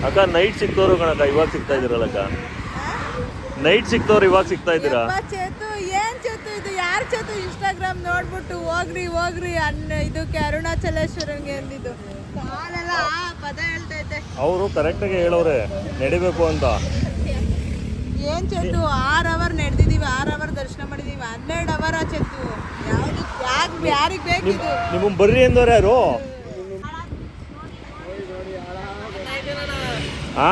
ಅಕ್ಕ ನೈಟ್ ಸಿಕ್ತವ್ರು ಕಣಕ್ಕ, ಇವಾಗ ಸಿಗ್ತಾ ಇದ್ದೀರಲ್ಲಕ್ಕ. ನೈಟ್ ಸಿಕ್ತವ್ರು ಇವಾಗ ಸಿಗ್ತಾ ಇದ್ದೀರಾ? ಚೇತು ಏನ್ ಚೇತು ಇದು? ಯಾರು ಚೇತು ಇನ್ಸ್ಟಾಗ್ರಾಮ್ ನೋಡ್ಬಿಟ್ಟು ಹೋಗ್ರಿ ಇದಕ್ಕೆ ಅರುಣಾಚಲೇಶ್ವರನ್ಗೆ ಅಂದಿದ್ದು ಕಾಲೆಲ್ಲ ಪದ ಹೇಳ್ತೈತೆ. ಅವರು ಕರೆಕ್ಟಾಗಿ ಹೇಳೋರೆ ನಡಿಬೇಕು ಅಂತ. ಏನ್ ಚೇತು 6 ಅವರ್ ನಡೆದಿದೀವಿ, 6 ಅವರ್ ದರ್ಶನ ಮಾಡಿದೀವಿ, 12 ಅವರ್ ಚೇತು. ಯಾರಿಗೆ ಬೇಕಿದು? ನಿಮ್ಮ ಬರ್ರಿ ಎಂದವ್ರು ಯಾರು? ಆ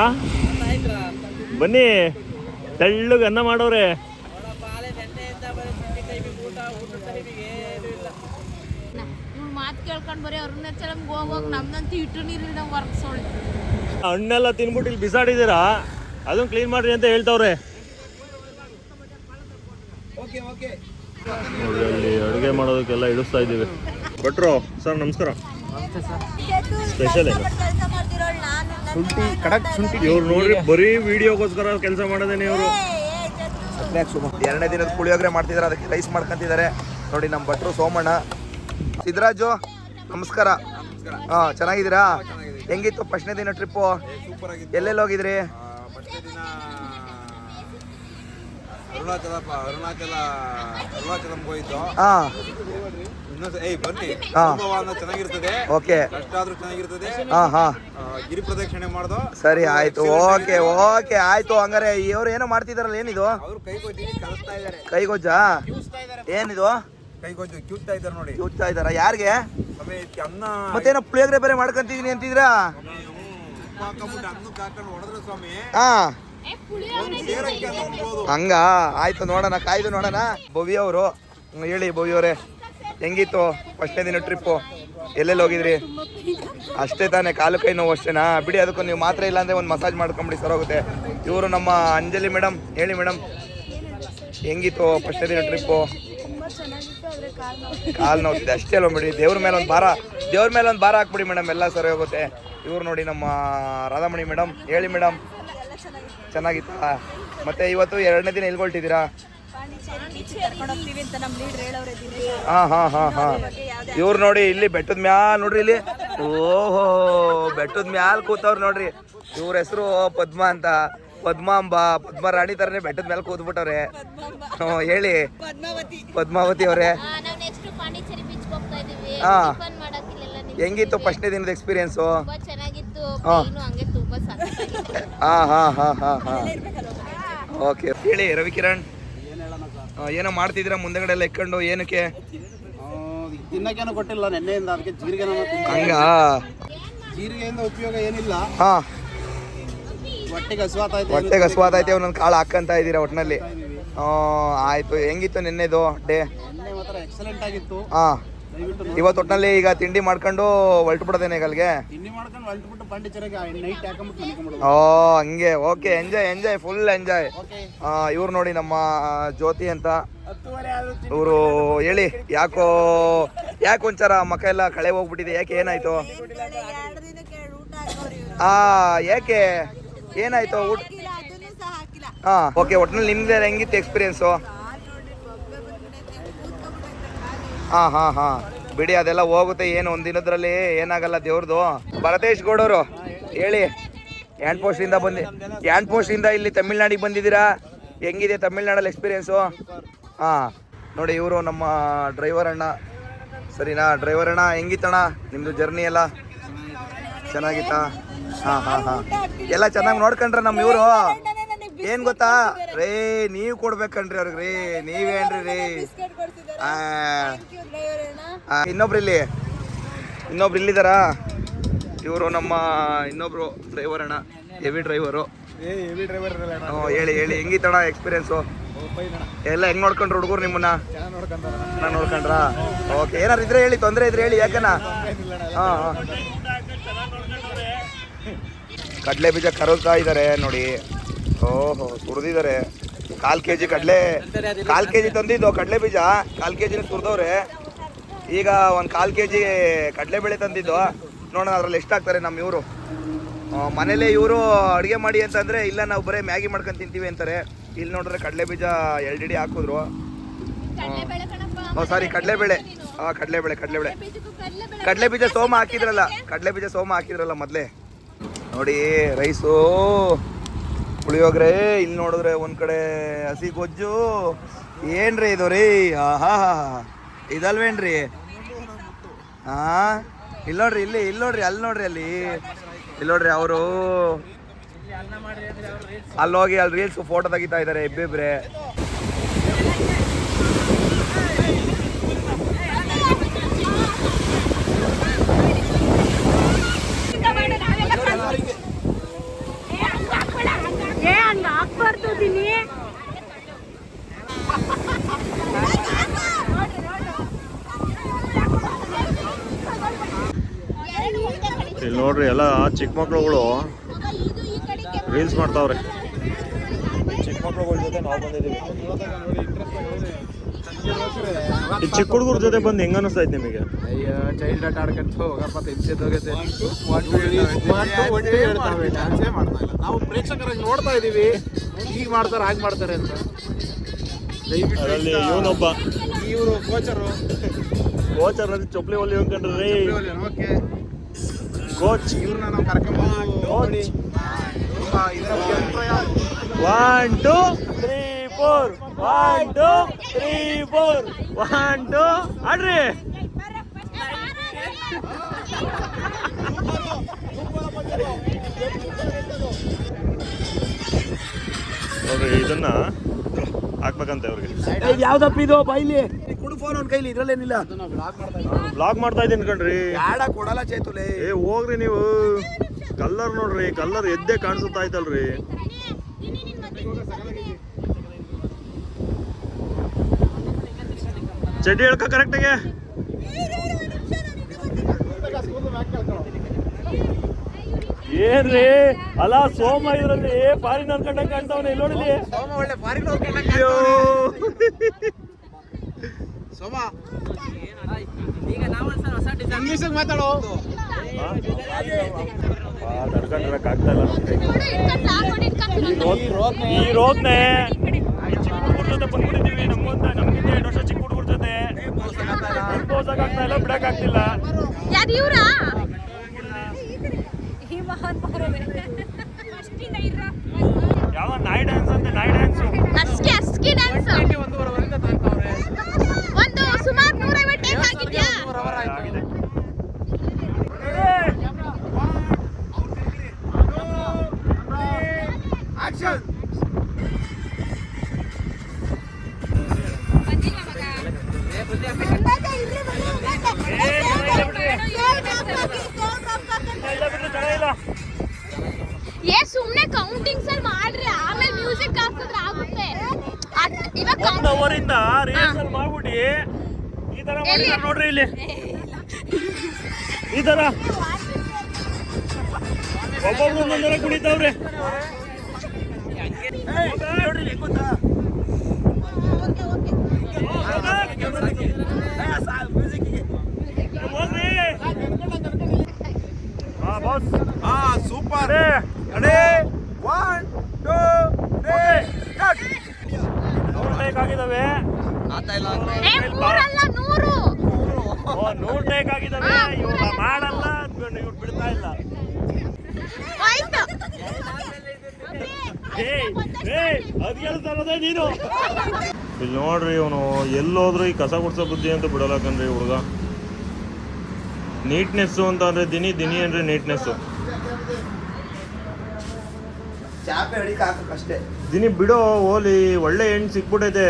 ಬನ್ನಿ, ತೆಳ್ಳಗೆ ಅನ್ನ ಮಾಡೋರೆ. ಮಾತು ಕೇಳ್ಕೊಂಡು ಬರೀ ಅರುಣಾಚಲಂಗೆ ಹೋಗೋಗಿ ನಮ್ದಂತೂ ಇಟ್ಟು ನೀರಿಲ್ಲ ವರ್ಕ್ಸೋಳಿ. ಹಣ್ಣೆಲ್ಲ ತಿನ್ಬಿಟ್ಟು ಇಲ್ಲಿ ಬಿಸಾಡಿದ್ದೀರಾ, ಅದನ್ನು ಕ್ಲೀನ್ ಮಾಡ್ರಿ ಅಂತ ಹೇಳ್ತವ್ರೆ. ನೋಡಿ ಅಲ್ಲಿ ಅಡುಗೆ ಮಾಡೋದಕ್ಕೆಲ್ಲ ಇಳಿಸ್ತಾ ಇದ್ದೀವಿ. ಭಟ್ರು ಸರ್ ನಮಸ್ಕಾರ. ಸ್ಪೆಷಲ್ ಇವ್ರು ನೋಡ್ರಿ ಬರೀ ವಿಡಿಯೋಗೋಸ್ಕರ ಕೆಲಸ ಮಾಡೋದೇನೆ ಇವರು. 2ನೇ ದಿನದ ಪುಳಿಯೋಗರೆ ಮಾಡ್ತಿದ್ದಾರೆ, ಅದಕ್ಕೆ ರೈಸ್ ಮಾಡ್ಕೊಂತಿದ್ದಾರೆ. ನೋಡಿ ನಮ್ಮ ಭಟ್ರು ಸೋಮಣ್ಣ. ಸಿದ್ದರಾಜು ನಮಸ್ಕಾರ. ಹಾಂ ಚೆನ್ನಾಗಿದ್ದೀರಾ? ಹೆಂಗಿತ್ತು ಫಸ್ಟ್ನೇ ದಿನ ಟ್ರಿಪ್ಪು? ಎಲ್ಲೆಲ್ಲಿ ಹೋಗಿದ್ರಿ? ಅರುಣಾಚಲಂ ಹೋಯ್ತು. ಹಾಂ ಚೆನ್ನಾಗಿರ್ತದೆ. ಓಕೆ. ಅಷ್ಟಾದ್ರೂ ಚೆನ್ನಾಗಿರ್ತದೆ. ಹಾಂ ಹಾಂ ಗಿರಿ ಪ್ರದಕ್ಷಿಣೆ ಮಾಡ್ದು. ಸರಿ ಆಯ್ತು. ಓಕೆ ಓಕೆ ಆಯ್ತು. ಹಂಗಾರೆ ಇವ್ರು ಏನೋ ಮಾಡ್ತಿದಾರಲ್ಲ, ಏನಿದು? ಅವರು ಕೈಗೊಜ್ಜಿ ಕಲಿಸ್ತಾ ಇದ್ದಾರೆ. ಕೈಗೊಜ್ಜಾ? ಏನಿದು? ಕೈಗೊಜ್ಜು ಕ್ಯೂಚ್ತಾ ಇದ್ದಾರೆ ನೋಡಿ. ಕ್ಯೂಚ್ತಾ ಇದಾರ? ಯಾರಿಗೆ? ಅನ್ನ ಮತ್ತೇನೋ ಪುಳಿಯೋಗರೆ ಬೇರೆ ಮಾಡ್ಕೊಂತಿದೀನಿ ಅಂತಿದ್ರಾ? ಹಾಕೊಂಡ್ಬಿಟ್ಟು ಅನ್ನಕ್ಕೆ ಹಾಕೊಂಡು ಹೊಡೆದ್ರೆ ಸ್ವಾಮಿ. ಹಾ ಸೇರಕ್ಕೆ ಅಂತ ಅನ್ಬೋದು. ಹಂಗ ಆಯ್ತು, ನೋಡೋಣ, ಕಾಯ್ದು ನೋಡೋಣ. ಭವ್ಯ ಅವರು ಹೇಳಿ, ಭವ್ಯ ಅವರೇ ಹೆಂಗಿತ್ತು ಫಸ್ಟ್ನೇ ದಿನ ಟ್ರಿಪ್ಪು? ಎಲ್ಲೆಲ್ಲಿ ಹೋಗಿದ್ರಿ? ಅಷ್ಟೇ ತಾನೇ, ಕಾಲು ಕೈ ನೋವು ಅಷ್ಟೇನಾ? ಬಿಡಿ, ಅದಕ್ಕೂ ನೀವು ಮಾತ್ರ ಇಲ್ಲ ಅಂದರೆ ಒಂದು ಮಸಾಜ್ ಮಾಡ್ಕೊಂಬಿಡಿ, ಸರೋಗುತ್ತೆ. ಇವರು ನಮ್ಮ ಅಂಜಲಿ ಮೇಡಮ್. ಹೇಳಿ ಮೇಡಮ್, ಹೆಂಗಿತ್ತು ಫಸ್ಟ್ನೇ ದಿನ ಟ್ರಿಪ್ಪು? ಕಾಲು ನೋವ್ತಿದೆ ಅಷ್ಟೇ ಅಲ್ವ ಬಿಡಿ. ದೇವ್ರ ಮೇಲೆ ಒಂದು ಭಾರ ಹಾಕ್ಬಿಡಿ ಮೇಡಮ್, ಎಲ್ಲ ಸರಿ ಹೋಗುತ್ತೆ. ಇವ್ರು ನೋಡಿ ನಮ್ಮ ರಾಧಾಮಣಿ ಮೇಡಮ್. ಹೇಳಿ ಮೇಡಮ್, ಚೆನ್ನಾಗಿತ್ತಾ? ಮತ್ತೆ ಇವತ್ತು 2ನೇ ದಿನ ಎಲ್ಗೊಳ್ತಿದ್ದೀರಾ? ಹಾಂ ಹಾಂ ಹಾಂ ಹಾಂ ಇವ್ರು ನೋಡಿ ಇಲ್ಲಿ ಬೆಟ್ಟದ ಮ್ಯಾಲ ನೋಡ್ರಿ, ಇಲ್ಲಿ ಓಹೋ ಬೆಟ್ಟದ ಮ್ಯಾಲ ಕೂತವ್ರು ನೋಡ್ರಿ. ಇವ್ರ ಹೆಸರು ಪದ್ಮ ಅಂತ, ಪದ್ಮಾಂಬ, ಪದ್ಮರಾಣಿ ಥರನೇ ಬೆಟ್ಟದ ಮೇಲೆ ಕೂತ್ಬಿಟ್ಟವ್ರೆ. ಹೇಳಿ ಪದ್ಮಾವತಿ ಅವರೇ. ಹಾಂ ಹೆಂಗಿತ್ತು ಫಸ್ಟ್ನೇ ದಿನದ ಎಕ್ಸ್ಪೀರಿಯನ್ಸು? ಹಾಂ ಹಾಂ ಹಾಂ ಹಾಂ ಹಾಂ ಹಾಂ ಓಕೆ. ಹೇಳಿ ರವಿಕಿರಣ್, ಏನೋ ಮಾಡ್ತಿದ್ದೀರಾ ಮುಂದೆಗಡೆ ಎಲ್ಲ ಇಟ್ಕೊಂಡು? ಏನಕ್ಕೆ? ತಿನ್ನಕ್ಕೇನೋ ಕೊಟ್ಟಿಲ್ಲ ನೆನ್ನೆಯಿಂದ, ಅದಕ್ಕೆ ಜೀರಿಗೆ ಹಂಗ. ಜೀರಿಗೆಯಿಂದ ಉಪಯೋಗ ಏನಿಲ್ಲ. ಹಾಂ ಹೊಟ್ಟೆಗೆ ಹಸುವಾತೈತೆ. ಒಂದೊಂದು ಕಾಳು ಹಾಕಂತ ಇದ್ದೀರಾ ಒಟ್ಟಿನಲ್ಲಿ? ಆಯ್ತು. ಹೆಂಗಿತ್ತು ನಿನ್ನೆದು ಡೇ? ನೆನ್ನೆ ಮಾತ್ರ ಎಕ್ಸಲೆಂಟ್ ಆಗಿತ್ತು. ಹಾಂ ಇವತ್ತು ಒಟ್ಟಿನಲ್ಲಿ ಈಗ ತಿಂಡಿ ಮಾಡ್ಕೊಂಡು ಹೊರಟು ಬಿಡೋದೇನೆ ಈಗಲ್ಗೆ? ತಿಂಡಿ ಮಾಡ್ಕೊಂಡು ಹೊರಟುಬಿಟ್ಟು ಪಾಂಡಿಚೇರಿಗೆ ನೈಟ್ ಹಾಕೊಂಡ್ಬಿಟ್ಟು ಮಲ್ಕೊಂಡ್ಬಿಡೋದು. ಹಂಗೆ. Okay, enjoy full enjoy. ಇವ್ರು ನೋಡಿ ನಮ್ಮ ಜ್ಯೋತಿ ಅಂತ. ಇವರು ಹೇಳಿ, ಯಾಕೋ ಒಂಥರ ಮಕ್ಕ ಎಲ್ಲ ಕಳೆ ಹೋಗ್ಬಿಟ್ಟಿದೆ? ಯಾಕೆ, ಏನಾಯ್ತು? ಯಾಕೆ ಏನಾಯ್ತು? ಊಟ? ಹಾಂ ಓಕೆ. ಒಟ್ಟಿನಲ್ಲಿ ನಿಮ್ದು ಹೆಂಗಿತ್ತು ಎಕ್ಸ್ಪೀರಿಯನ್ಸು? ಹಾಂ ಹಾಂ ಹಾಂ ಬಿಡಿ, ಅದೆಲ್ಲ ಹೋಗುತ್ತೆ, ಏನು ಒಂದಿನದ್ರಲ್ಲಿ ಏನಾಗಲ್ಲ ದೇವ್ರದು. ಭರತೇಶ್ ಗೌಡವರು ಹೇಳಿ, ಹ್ಯಾಂಡ್ ಪೋಸ್ಟಿಂದ ಇಲ್ಲಿ ತಮಿಳ್ನಾಡಿಗೆ ಬಂದಿದ್ದೀರಾ, ಹೆಂಗಿದೆ ತಮಿಳ್ನಾಡಲ್ಲಿ ಎಕ್ಸ್ಪೀರಿಯನ್ಸು? ಹಾಂ ನೋಡಿ, ಇವರು ನಮ್ಮ ಡ್ರೈವರ್ ಅಣ್ಣ. ಸರಿನಾ ಡ್ರೈವರ್ ಅಣ್ಣ, ಹೆಂಗಿತ್ತಣ್ಣ ನಿಮ್ಮದು ಜರ್ನಿ ಎಲ್ಲ? ಚೆನ್ನಾಗಿತ್ತಾ? ಹಾಂ ಹಾಂ ಹಾಂ ಎಲ್ಲ ಚೆನ್ನಾಗಿ ನೋಡ್ಕೊಂಡ್ರೆ ನಮ್ಮ ಇವರು. ಏನು ಗೊತ್ತಾ ರೇ, ನೀವು ಕೊಡ್ಬೇಕನ್ರಿ ಅವ್ರಿಗೆ ರೀ, ನೀವೇನ್ರಿ ರೀ? ಇನ್ನೊಬ್ರು ಇಲ್ಲಿದ್ದಾರಾ? ಇವರು ನಮ್ಮ ಇನ್ನೊಬ್ರು ಡ್ರೈವರ್ ಅಣ್ಣ, ಹೆವಿ ಡ್ರೈವರು. ಹೇಳಿ ಹೆಂಗಿತ್ತಣ್ಣ ಎಕ್ಸ್ಪೀರಿಯನ್ಸು ಎಲ್ಲ? ಹೆಂಗ್ ನೋಡ್ಕೊಂಡ್ರು ಹುಡುಗರು ನಿಮ್ಮನ್ನ? ನಾನು ನೋಡ್ಕೊಂಡ್ರಾ? ಓಕೆ. ಏನಾರು ಇದ್ರೆ ಹೇಳಿ, ತೊಂದರೆ ಇದ್ರೆ ಹೇಳಿ, ಯಾಕನ? ಹಾಂ ಹಾಂ ಕಡಲೆ ಬೀಜ ಕರೋತಾ ಇದ್ದಾರೆ ನೋಡಿ. ಓಹೋ ಸುರಿದಿದ್ದಾರೆ. 1/4 kg ಕಡಲೆ, 1/4 kg ತಂದಿದ್ದು ಕಡಲೆ ಬೀಜ, 1/4 kg ಸುರಿದವ್ರೆ. ಈಗ 1/4 kg ಕಡಲೆಬೇಳೆ ತಂದಿದ್ದು. ನೋಡೋಣ ಅದ್ರಲ್ಲಿ ಎಷ್ಟಾಗ್ತಾರೆ ನಮ್ಮ ಇವರು. ಮನೇಲೆ ಇವರು ಅಡುಗೆ ಮಾಡಿ ಅಂತಂದರೆ, ಇಲ್ಲ ನಾವು ಬರೀ ಮ್ಯಾಗಿ ಮಾಡ್ಕೊಂಡು ತಿಂತೀವಿ ಅಂತಾರೆ. ಇಲ್ಲಿ ನೋಡಿದ್ರೆ ಕಡಲೆ ಬೀಜ 2 ಹಿಡಿ ಹಾಕಿದ್ರು. ಸಾರಿ ಕಡಲೆಬೇಳೆ. ಕಡಲೆಬೇಳೆ ಕಡಲೆ ಬೀಜ ಸೋಮ ಹಾಕಿದ್ರಲ್ಲ ಮೊದಲೇ. ನೋಡಿ ರೈಸು ಪುಳಿಯೋಗರೆ, ಇಲ್ಲಿ ನೋಡಿದ್ರೆ ಒಂದ್ ಕಡೆ ಹಸಿ ಗೊಜ್ಜು. ಏನ್ರಿ ಇದು ರೀ? ಆಹಾ ಇದಲ್ವೇನ್ರಿ? ಹಾ ಇಲ್ಲಿ ನೋಡ್ರಿ, ಇಲ್ಲಿ ನೋಡ್ರಿ, ಅಲ್ಲಿ ನೋಡ್ರಿ, ಇಲ್ಲಿ ನೋಡ್ರಿ ಅವರು ಅಲ್ಲಿ ಹೋಗಿ ಅಲ್ಲಿ ರೀಲ್ಸ್ ಫೋಟೋ ತೆಗಿತಾ ಇದಾರೆ ಇಬ್ಬಿಬ್ರೆ. ಇಲ್ಲಿ ನೋಡ್ರಿ ಎಲ್ಲ ಚಿಕ್ಕ ಮಕ್ಳುಗಳು ರೀಲ್ಸ್ ಮಾಡ್ತಾವ್ರೆ. ಚಿಕ್ಕ ಮಕ್ಳುಗಳ ಜೊತೆ ನಾವು ಬಂದಿದ್ದೀವಿ. ಈ ಚಿಕ್ಕ ಹುಡುಗರ ಜೊತೆ ಬಂದು ಹೆಂಗ ಅನಿಸ್ತೈತೆ ನಿಮಗೆ? ಅಯ್ಯೋ ಚೈಲ್ಡ್ ಆಟ ಆಡ್ಕೊಂತ ಹೋಗಪ್ಪ ತೆಗ್ಸೋದೋಗೈತೆ. ಡ್ಯಾನ್ಸೇ ಮಾಡ್ತಾ ಇಲ್ಲ. ನಾವು ಪ್ರೇಕ್ಷಕರಾಗಿ ನೋಡ್ತಾ ಇದೀವಿ, ಹೀಗೆ ಮಾಡ್ತಾರೆ ಹಾಗೆ ಮಾಡ್ತಾರೆ ಅಂತ. ಅದರಲ್ಲಿ ಇವನೊಬ್ಬ, ಇವರು ಕೋಚರು ಅಲ್ಲಿ ಚೊಪ್ಲಿ ಒಲಿ ಅಂದ್ಕೊಂಡ್ರಿ. ಓಕೆ ಕೋಚ್ ಇವ್ರನ್ನ ನಾವು ಕರ್ಕೊಂಡ್ಬಂದು ನೋಡಿ 1 2 3 4 1 2 3 4 1 2 ಆಡ್ರಿ. ನೋಡ್ರಿ ಇದನ್ನ ಹಾಕ್ಬೇಕಂತ ಅವ್ರಿಗೆ. ಯಾವ್ದಪ್ಪ ಇದು ಬೈಲಿ ಕುಡು ಫೋನ್ ಅವ್ನ ಕೈಲಿ, ಇದ್ರಲ್ಲೇನಿಲ್ಲ. ಬ್ಲಾಗ್ ಮಾಡ್ತಾ ಇದ್ದೀನಿ ಕಣ್ರಿ. ಯಾಡ ಕೊಡಲ್ಲ ಚೇತುಲೆ. ಹೋಗ್ರಿ ನೀವು. ಕಲ್ಲರ್ ನೋಡ್ರಿ, ಕಲ್ಲರ್ ಎದ್ದೇ ಕಾಣಿಸುತ್ತಾ ಆಯ್ತಲ್ರಿ. ಚಡ್ಡಿ ಹೇಳ್ಕ ಕರೆಕ್ಟಾಗೆ. ಏನ್ರಿ ಅಲ್ಲ ಸೋಮ ಇದ್ರಲ್ಲಿ ಫಾರಿನ್ ಅನ್ಕೊಂಡಂಗೆ ಕಾಣ್ತಾವನೆ. ಇಲ್ಲಿ ನೋಡಿಲಿ ಸೋಮ ಒಳ್ಳೆ ಫಾರಿನ್ ಸೋಮ ಇಂಗ್ಲೀಷ್ ಮಾತಾಡೋ. ತಡ್ಕೊಂಡಿರಕ್ ಆಗ್ತಾ ಇಲ್ಲ ಈ ರೋದ್ನೆ. ಚಿಕ್ಕ ಹುಡುಗರ ಜೊತೆ ಬಂದ್ಬಿಟ್ಟಿದೀವಿ. ನಮ್ಗಿಂತ 8 ವರ್ಷ ಚಿಕ್ಕ ಹುಡುಗರ ಜೊತೆ ಆಗ್ತಾ ಇಲ್ಲ, ಬಿಡಕ್ ಆಗ್ತಿಲ್ಲ. ಯಾವ ನಾಯಿ ಡ್ಯಾನ್ಸ್ ಅಂತ, ನಾಯಿ ಡ್ಯಾನ್ಸ್ ಒಂದು ಸುಮಾರು 150 ಟೇಕ್ ಆಗಿದ್ಯಾ? ಆಗಿದೆ. ಸುಮ್ನೆ ಕೌಂಟಿಂಗ್ಸ್ ಅಲ್ಲಿ ಮಾಡ್ರಿ, ಆಮೇಲೆ ಮ್ಯೂಸಿಕ್ ಹಾಕಿದ್ರೆ ಆಗುತ್ತೆ. ಇವಾಗ 1 ಅವರಿಂದ ರಿಹರ್ಸಲ್ ಮಾಡ್ಬಿಟ್ಟು ಈ ತರ ಮಾಡಿದಾರೆ ನೋಡ್ರಿ. ಇಲ್ಲಿ ಈ ತರ ಒಬ್ಬೊಬ್ರು ಒಂದೊಂದರ ಕುಣಿತಾವ್ರೆ. ಸೂಪರ್. ಅಡೇ 1 2 3 ಕಟ್. 100 ಟೇಕ್ ಆಗಿದಾವೆ. 100 ಟೇಕ್ ಆಗಿದಾವೆ. ಇವಾಗ ಮಾಡಲ್ಲ, ಇವ್ರು ಬಿಡ್ತಾ ಇಲ್ಲ. ಅದ್ಗೆಲ್ತಾರದೆ ನೀನು. ಇಲ್ಲಿ ನೋಡ್ರಿ, ಇವನು ಎಲ್ಲೋದ್ರು ಈ ಕಸ ಗುಡ್ಸೋ ಬುದ್ಧಿ ಅಂತ ಬಿಡಲ್ಲ ಕಣ್ರಿ ಹುಡುಗ. ನೀಟ್ನೆಸ್ಸು ಅಂತ ಅಂದ್ರೆ ದಿನಿ ಅಂದ್ರೆ ನೀಟ್ನೆಸ್ಸು. ಚಾಪೆ ಹಿಡಿಕ ಹಾಕಕ್ಕಷ್ಟೇ. ದಿನಿ ಬಿಡೋ ಓಲಿ. ಒಳ್ಳೆ ಹೆಣ್ಣು ಸಿಕ್ಬಿಟ್ಟೈತೆ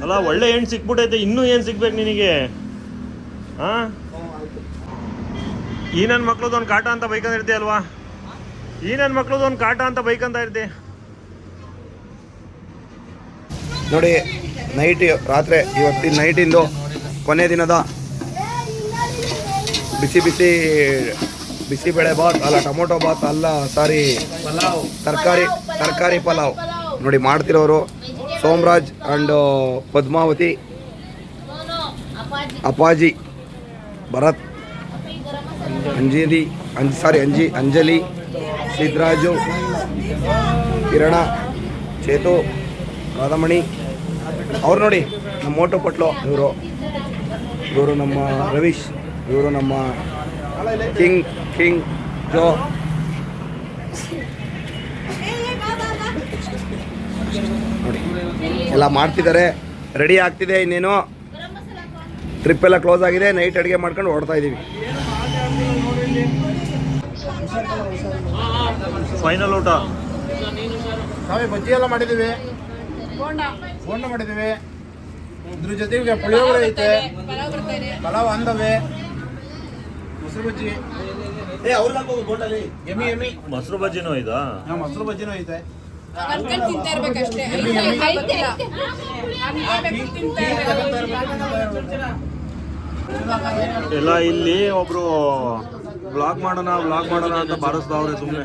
ಅಲ್ಲ, ಒಳ್ಳೆ ಹೆಣ್ಣು ಸಿಕ್ಬಿಟ್ಟೈತೆ. ಇನ್ನೂ ಏನ್ ಸಿಗ್ಬೇಕು ನಿನಗೆ? ಹಾ, ಈ ನನ್ನ ಮಕ್ಳದೊಂದು ಕಾಟ ಅಂತ ಬೈಕಂತ ಅಲ್ವಾ? ಈ ನನ್ನ ಮಕ್ಳದೊಂದು ಕಾಟ ಅಂತ ಬೈಕಂತ ಇರ್ತಿ. ನೋಡಿ ನೈಟ್, ರಾತ್ರಿ ಇವತ್ತಿನ ನೈಟಿಂದು ಕೊನೆ ದಿನದ ಬಿಸಿ ಬೇಳೆ ಬಾತ್ ಅಲ್ಲ, ಟೊಮೊಟೊ ಬಾತ್ ಅಲ್ಲ, ಸಾರಿ ತರಕಾರಿ ಪಲಾವ್ ನೋಡಿ ಮಾಡ್ತಿರೋರು ಸೋಮರಾಜ್ ಅಂಡ್ ಪದ್ಮಾವತಿ, ಅಪ್ಪಾಜಿ, ಭರತ್, ಅಂಜಲಿ, ಸಿದ್ರಾಜು, ಕಿರಣ, ಚೇತು, ರಾಧಮಣಿ ಅವ್ರು ನೋಡಿ ನಮ್ಮ ಮೋಟು ಪಟ್ಲು. ಇವರು ನಮ್ಮ ರವೀಶ್, ಇವರು ನಮ್ಮ ಕಿಂಗ್ ಜೋ, ನೋಡಿ ಎಲ್ಲ ಮಾಡ್ತಿದ್ದಾರೆ, ರೆಡಿ ಆಗ್ತಿದೆ. ಇನ್ನೇನು ಟ್ರಿಪ್ ಎಲ್ಲ ಕ್ಲೋಸ್ ಆಗಿದೆ. ನೈಟ್ ಅಡುಗೆ ಮಾಡ್ಕೊಂಡು ಹೊರಡ್ತಾ ಇದ್ದೀವಿ. ಫೈನಲ್ ಊಟ ನಾವೇ ಬಜ್ಜಿ ಎಲ್ಲ ಮಾಡಿದ್ದೀವಿ, ಬೋಂಡ ಮಾಡಿದ್ದೀವಿ. ಇದ್ರ ಜೊತೆಗೆ ಪುಳಿಯೋಗರೆ ಐತೆ, ಪಲಾವ್ ಅಂದವೆ, ಮೊಸರು ಬಜ್ಜಿ. ಎಮ್ಮಿ ಎಮ್ಮಿ ಮೊಸರು ಬಜ್ಜಿನೂ ಇದಾ? ಮೊಸರು ಬಜ್ಜಿನೂ ಐತೆ. ಎಲ್ಲ ಇಲ್ಲಿ ಒಬ್ರು ಬ್ಲಾಗ್ ಮಾಡೋಣ ಅಂತ ಬಾರಿಸ್ತಾವ್ರೆ ಸುಮ್ಮನೆ.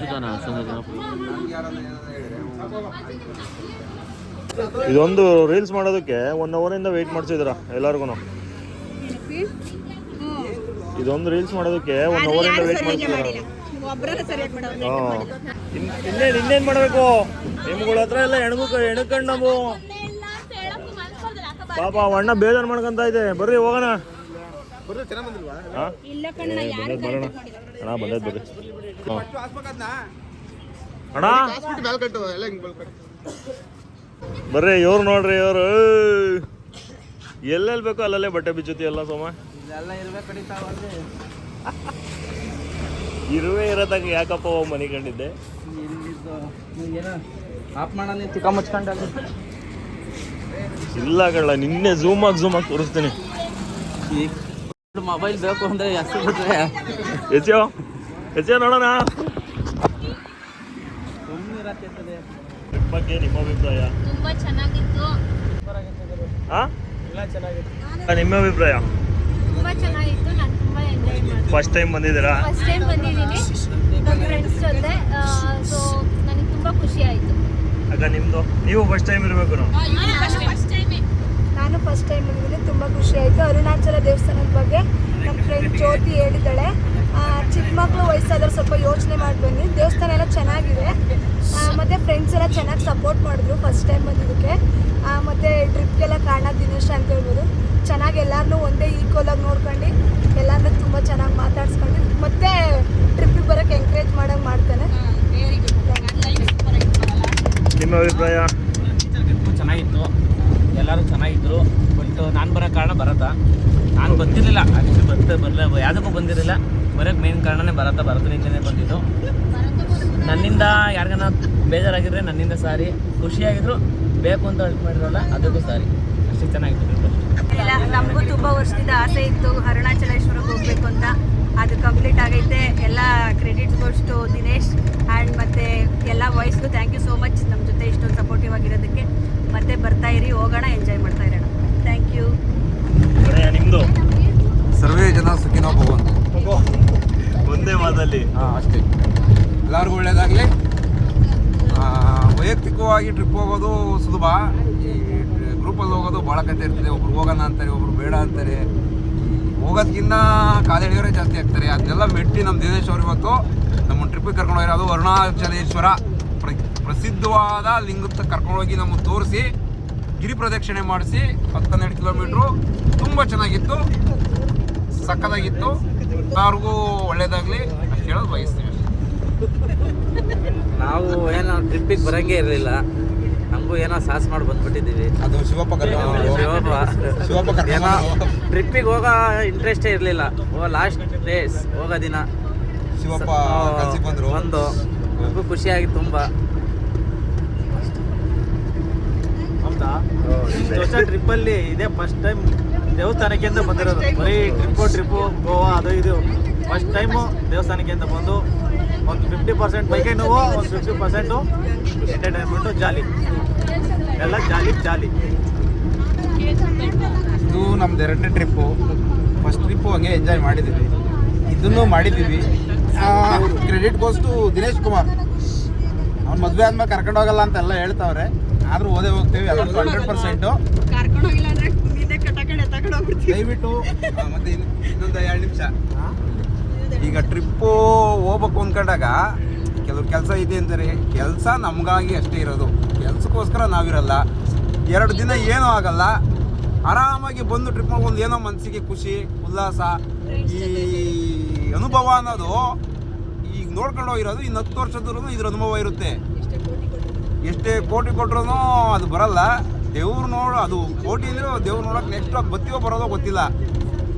ಇದೊಂದು ರೀಲ್ಸ್ ಮಾಡೋದಕ್ಕೆ 1 ಅವರಿಂದ ವೆಯ್ಟ್ ಮಾಡ್ಸಿದ್ರ ಎಲ್ಲಾರ್ಗು. ಇದೊಂದು ರೀಲ್ಸ್ ಮಾಡೋದಕ್ಕೆ 1 ಅವರಿಂದ ವೆಯ್ಟ್ ಮಾಡ್ಸಿದ್ರ. ಇನ್ನೇನ್ ಮಾಡ್ಬೇಕು? ನಿಮ್ಗಳ ಹತ್ರ ಎಲ್ಲ ಎಣ್ಕಂಡ್ ನಾವು ಪಾಪ ಅಣ್ಣ ಬೇಜಾರು ಮಾಡ್ಕೊಂತ ಇದೆ. ಬರ್ರಿ ಹೋಗೋಣ. ಬರೋಣ ಅಣ್ಣ, ಬಂದೈತೆ ಬರ್ರಿ. ಅಣ್ಣ ಬರ್ರಿ, ಇವ್ರು ನೋಡ್ರಿ, ಇವ್ರು ಎಲ್ಲೆಲ್ಲಿ ಬೇಕೋ ಅಲ್ಲಲ್ಲೇ ಬಟ್ಟೆ ಬಿಚ್ಚುತ್ತಿ ಎಲ್ಲ ಸೋಮ. ಇರುವೆ ಇರೋದಾಗ ಯಾಕಪ್ಪ ಮನೆ ಕಂಡಿದ್ದೆ? ಇಲ್ಲ ಕಳ್ಳ, ನಿನ್ನೆ ಝೂಮ್ ಆಗಿ ತೋರಿಸ್ತೀನಿ. ಮೊಬೈಲ್ ಬೇಕು ಅಂದ್ರೆ ಹೆಚ್ಚೋ ನೋಡೋಣ. ಬಗ್ಗೆ ನಿಮ್ಮ ಅಭಿಪ್ರಾಯ? ತುಂಬಾ ಚೆನ್ನಾಗಿತ್ತು. ನಿಮ್ಮ ಅಭಿಪ್ರಾಯ? ತುಂಬಾ ಚೆನ್ನಾಗಿತ್ತು. ನಾನು ತುಂಬಾ ಎಂಜಾಯ್ ಮಾಡಿದೆ. ಫಸ್ಟ್ ಟೈಮ್ ಬಂದಿದ್ದೀರಾ? ಫಸ್ಟ್ ಟೈಮ್ ಬಂದಿದ್ದೀನಿ ನನ್ನ ಫ್ರೆಂಡ್ಸ್ ಜೊತೆ. ಸೊ ನನಗೆ ತುಂಬಾ ಖುಷಿ ಆಯಿತು. ಆಗ ನಿಮ್ಮದು? ನೀವು ಫಸ್ಟ್ ಟೈಮ್ ಇರಬೇಕು. ನಾನು ಫಸ್ಟ್ ಟೈಮ್ ಬಂದಿದ್ದೀನಿ, ತುಂಬ ಖುಷಿ ಆಯಿತು. ಅರುಣಾಚಲ ದೇವಸ್ಥಾನದ ಬಗ್ಗೆ ನಮ್ಮ ಫ್ರೆಂಡ್ ಜ್ಯೋತಿ ಹೇಳಿದ್ದಾಳೆ. ಚಿಕ್ಕ ಮಕ್ಕಳು ವಯಸ್ಸಾದ್ರೆ ಸ್ವಲ್ಪ ಯೋಚನೆ ಮಾಡಿ ಬನ್ನಿ. ದೇವಸ್ಥಾನ ಎಲ್ಲ ಚೆನ್ನಾಗಿದೆ, ಮತ್ತು ಫ್ರೆಂಡ್ಸ್ ಎಲ್ಲ ಚೆನ್ನಾಗಿ ಸಪೋರ್ಟ್ ಮಾಡಿದ್ರು ಫಸ್ಟ್ ಟೈಮ್ ಬಂದಿದ್ದಕ್ಕೆ. ಮತ್ತು ಟ್ರಿಪ್ಗೆಲ್ಲ ಕಾರಣ ದಿನೇಶ್ ಅಂತ ಹೇಳ್ಬೋದು. ಚೆನ್ನಾಗಿ ಎಲ್ಲರನ್ನೂ ಒಂದೇ ಈಕ್ವಲಾಗಿ ನೋಡ್ಕೊಂಡು ಎಲ್ಲರನ್ನೂ ತುಂಬ ಚೆನ್ನಾಗಿ ಮಾತಾಡ್ಸ್ಕೊಂಡು ಮತ್ತು ಟ್ರಿಪ್ಪಿಗೆ ಬರೋಕ್ಕೆ ಎಂಕರೇಜ್ ಮಾಡೋಂಗೆ ಮಾಡ್ತಾನೆ. ನಿಮ್ಮ ಅಭಿಪ್ರಾಯ? ಚೆನ್ನಾಗಿತ್ತು, ಎಲ್ಲರೂ ಚೆನ್ನಾಗಿದ್ರು. ಬಟ್ ನಾನು ಬರೋ ಕಾರಣ ಭರತ. ನಾನು ಬಂದಿರಲಿಲ್ಲ, ಆ್ಯಕ್ಚುಲಿ ಬರಲಿಲ್ಲ, ಯಾವುದಕ್ಕೂ ಬಂದಿರಲಿಲ್ಲ. ಬರೋಕ್ಕೆ ಮೇನ್ ಕಾರಣನೇ ಭರತನಿಂದನೇ ಬಂದಿದ್ದು. ನನ್ನಿಂದ ಯಾರಿಗಾನ ಬೇಜಾರಾಗಿದ್ರೆ ನನ್ನಿಂದ ಸಾರಿ. ಖುಷಿಯಾಗಿದ್ರು, ಬೇಕು ಅಂತ ಹೆಲ್ಪ್ ಮಾಡಿರೋಲ್ಲ ಅದಕ್ಕೂ ಸಾರಿ. ಅಷ್ಟೇ ಚೆನ್ನಾಗಿತ್ತು. ಇಲ್ಲ, ನಮಗೂ ತುಂಬ ವರ್ಷದಿಂದ ಆಸೆ ಇತ್ತು ಅರುಣಾಚಲೇಶ್ವರಕ್ಕೆ ಹೋಗಬೇಕು ಅಂತ. ಅದು ಕಂಪ್ಲೀಟ್ ಆಗೈತೆ. ಎಲ್ಲ ಕ್ರೆಡಿಟ್ಸ್ ಗೋಷ್ಟು ದಿನೇಶ್ ಆ್ಯಂಡ್ ಮತ್ತು ಎಲ್ಲ ವಾಯ್ಸ್ಗೂ ಥ್ಯಾಂಕ್ ಯು ಸೋ ಮಚ್. ನಮ್ಮ ಜೊತೆ ಇಷ್ಟೊಂದು ಸಪೋರ್ಟಿವ್ ಆಗಿರೋದಕ್ಕೆ. ಮತ್ತೆ ಬರ್ತಾ ಇರಿ, ಹೋಗೋಣ, ಎಂಜಾಯ್ ಮಾಡ್ತಾ ಇರೋಣ. Thank you. ನಿಮ್ಮದು? ಸರ್ವೇ ಜನ ಸುಖಿನೋ ಭವಂತು. ಒಂದೇ ಮಾತಲ್ಲಿ ಅಷ್ಟೇ. ಎಲ್ಲರಿಗೂ ಒಳ್ಳೇದಾಗಲಿ. ವೈಯಕ್ತಿಕವಾಗಿ ಟ್ರಿಪ್ ಹೋಗೋದು ಸುಲಭ, ಈ ಗ್ರೂಪಲ್ಲಿ ಹೋಗೋದು ಭಾಳ ಕತೆ ಇರ್ತದೆ. ಒಬ್ರು ಹೋಗೋಣ ಅಂತಾರೆ, ಒಬ್ರು ಬೇಡ ಅಂತಾರೆ. ಹೋಗೋದಕ್ಕಿಂತ ಕಾಲೆಳೆಯೋರೇ ಜಾಸ್ತಿ ಆಗ್ತಾರೆ. ಅದನ್ನೆಲ್ಲ ಮೆಟ್ಟಿ ನಮ್ಮ ದಿನೇಶ್ ಅವರು ಇವತ್ತು ನಮ್ಮ ಟ್ರಿಪ್ಪಿಗೆ ಕರ್ಕೊಂಡು ಹೋಗಿರೋದು. ಅರುಣಾಚಲೇಶ್ವರ ಪ್ರಸಿದ್ಧವಾದ ಲಿಂಗಕ್ಕೆ ಕರ್ಕೊಂಡೋಗಿ ನಮಗೆ ತೋರಿಸಿ ಗಿರಿ ಪ್ರದಕ್ಷಿಣೆ ಮಾಡಿಸಿ 12 ಕಿಲೋಮೀಟ್ರು. ತುಂಬ ಚೆನ್ನಾಗಿತ್ತು, ಸಕ್ಕತ್ತಾಗಿತ್ತು. ಅವ್ರಿಗೂ ಒಳ್ಳೇದಾಗಲಿ ಅಷ್ಟು ಹೇಳೋದು ಬಯಸ್ತೀವಿ. ನಾವು ಏನೋ ಟ್ರಿಪ್ಪಿಗೆ ಬರೋಂಗೇ ಇರಲಿಲ್ಲ, ನಮಗೂ ಏನೋ ಸಾಹಸ ಮಾಡಿ ಬಂದ್ಬಿಟ್ಟಿದ್ದೀವಿ. ಅದು ಶಿವಪ್ಪ ಏನೋ ಟ್ರಿಪ್ಪಿಗೆ ಹೋಗೋ ಇಂಟ್ರೆಸ್ಟೇ ಇರಲಿಲ್ಲ. ಲಾಸ್ಟ್ ಡೇಸ್ ಹೋಗೋ ದಿನ ಶಿವಪ್ಪ ಒಂದು ನಮಗೂ ಖುಷಿಯಾಗಿ ತುಂಬ. ಹೌದಾ? ಇಷ್ಟು ವರ್ಷ ಟ್ರಿಪ್ಪಲ್ಲಿ ಇದೇ ಫಸ್ಟ್ ಟೈಮ್ ದೇವಸ್ಥಾನಕ್ಕೆ ಅಂತ ಬಂದಿರೋದು. ಬರೀ ಟ್ರಿಪ್ಪು ಗೋವಾ ಅದು ಇದು. ಫಸ್ಟ್ ಟೈಮು ದೇವಸ್ಥಾನಕ್ಕೆ ಅಂತ ಬಂದು ಒಂದು 50% ಬೈಕೈ ನೋವು, ಒಂದು 50% ಎಂಟರ್ಟೈನ್ಮೆಂಟು, ಜಾಲಿ, ಎಲ್ಲ ಜಾಲಿ. ಇದು ನಮ್ದು 2ನೇ ಟ್ರಿಪ್ಪು. ಫಸ್ಟ್ ಟ್ರಿಪ್ಪು ಹಂಗೆ ಎಂಜಾಯ್ ಮಾಡಿದ್ದೀವಿ, ಇದನ್ನು ಮಾಡಿದ್ದೀವಿ. Credit goes to Dinesh Kumar. ಅವ್ನು ಮದುವೆ ಆದ್ಮೇಲೆ ಕರ್ಕೊಂಡು ಹೋಗಲ್ಲ ಅಂತೆಲ್ಲ ಹೇಳ್ತಾವ್ರೆ, ಆದರೂ ಓದೇ ಹೋಗ್ತೀವಿ. ಅದೊಂದು 100%. ದಯವಿಟ್ಟು ಮತ್ತೆ ಇನ್ನೊಂದು 2 ನಿಮಿಷ. ಈಗ ಟ್ರಿಪ್ಪು ಹೋಗ್ಬೇಕು ಅಂದ್ಕೊಂಡಾಗ ಕೆಲವ್ರು ಕೆಲಸ ಇದೆ ಅಂತಾರೆ. ಕೆಲಸ ನಮಗಾಗಿ ಅಷ್ಟೇ ಇರೋದು, ಕೆಲಸಕ್ಕೋಸ್ಕರ ನಾವಿರಲ್ಲ. 2 ದಿನ ಏನೂ ಆಗಲ್ಲ, ಆರಾಮಾಗಿ ಬಂದು ಟ್ರಿಪ್ ಮಾಡ್ಕೊಂಡು ಏನೋ ಮನಸ್ಸಿಗೆ ಖುಷಿ, ಉಲ್ಲಾಸ, ಈ ಅನುಭವ ಅನ್ನೋದು ಈಗ ನೋಡ್ಕೊಂಡು ಹೋಗಿರೋದು. ಇನ್ನು 10 ವರ್ಷದವರೆಗೂ ಇದ್ರ ಅನುಭವ ಇರುತ್ತೆ. ಎಷ್ಟೇ ಕೋಟಿ ಕೊಟ್ರು ಅದು ಬರಲ್ಲ. ದೇವ್ರು ಅದು ಕೋಟಿ ಅಂದರೆ ದೇವ್ರು ನೋಡೋಕೆ ನೆಕ್ಸ್ಟ್ ಅದು ಬತ್ತೀವೋ ಬರೋದೋ ಗೊತ್ತಿಲ್ಲ.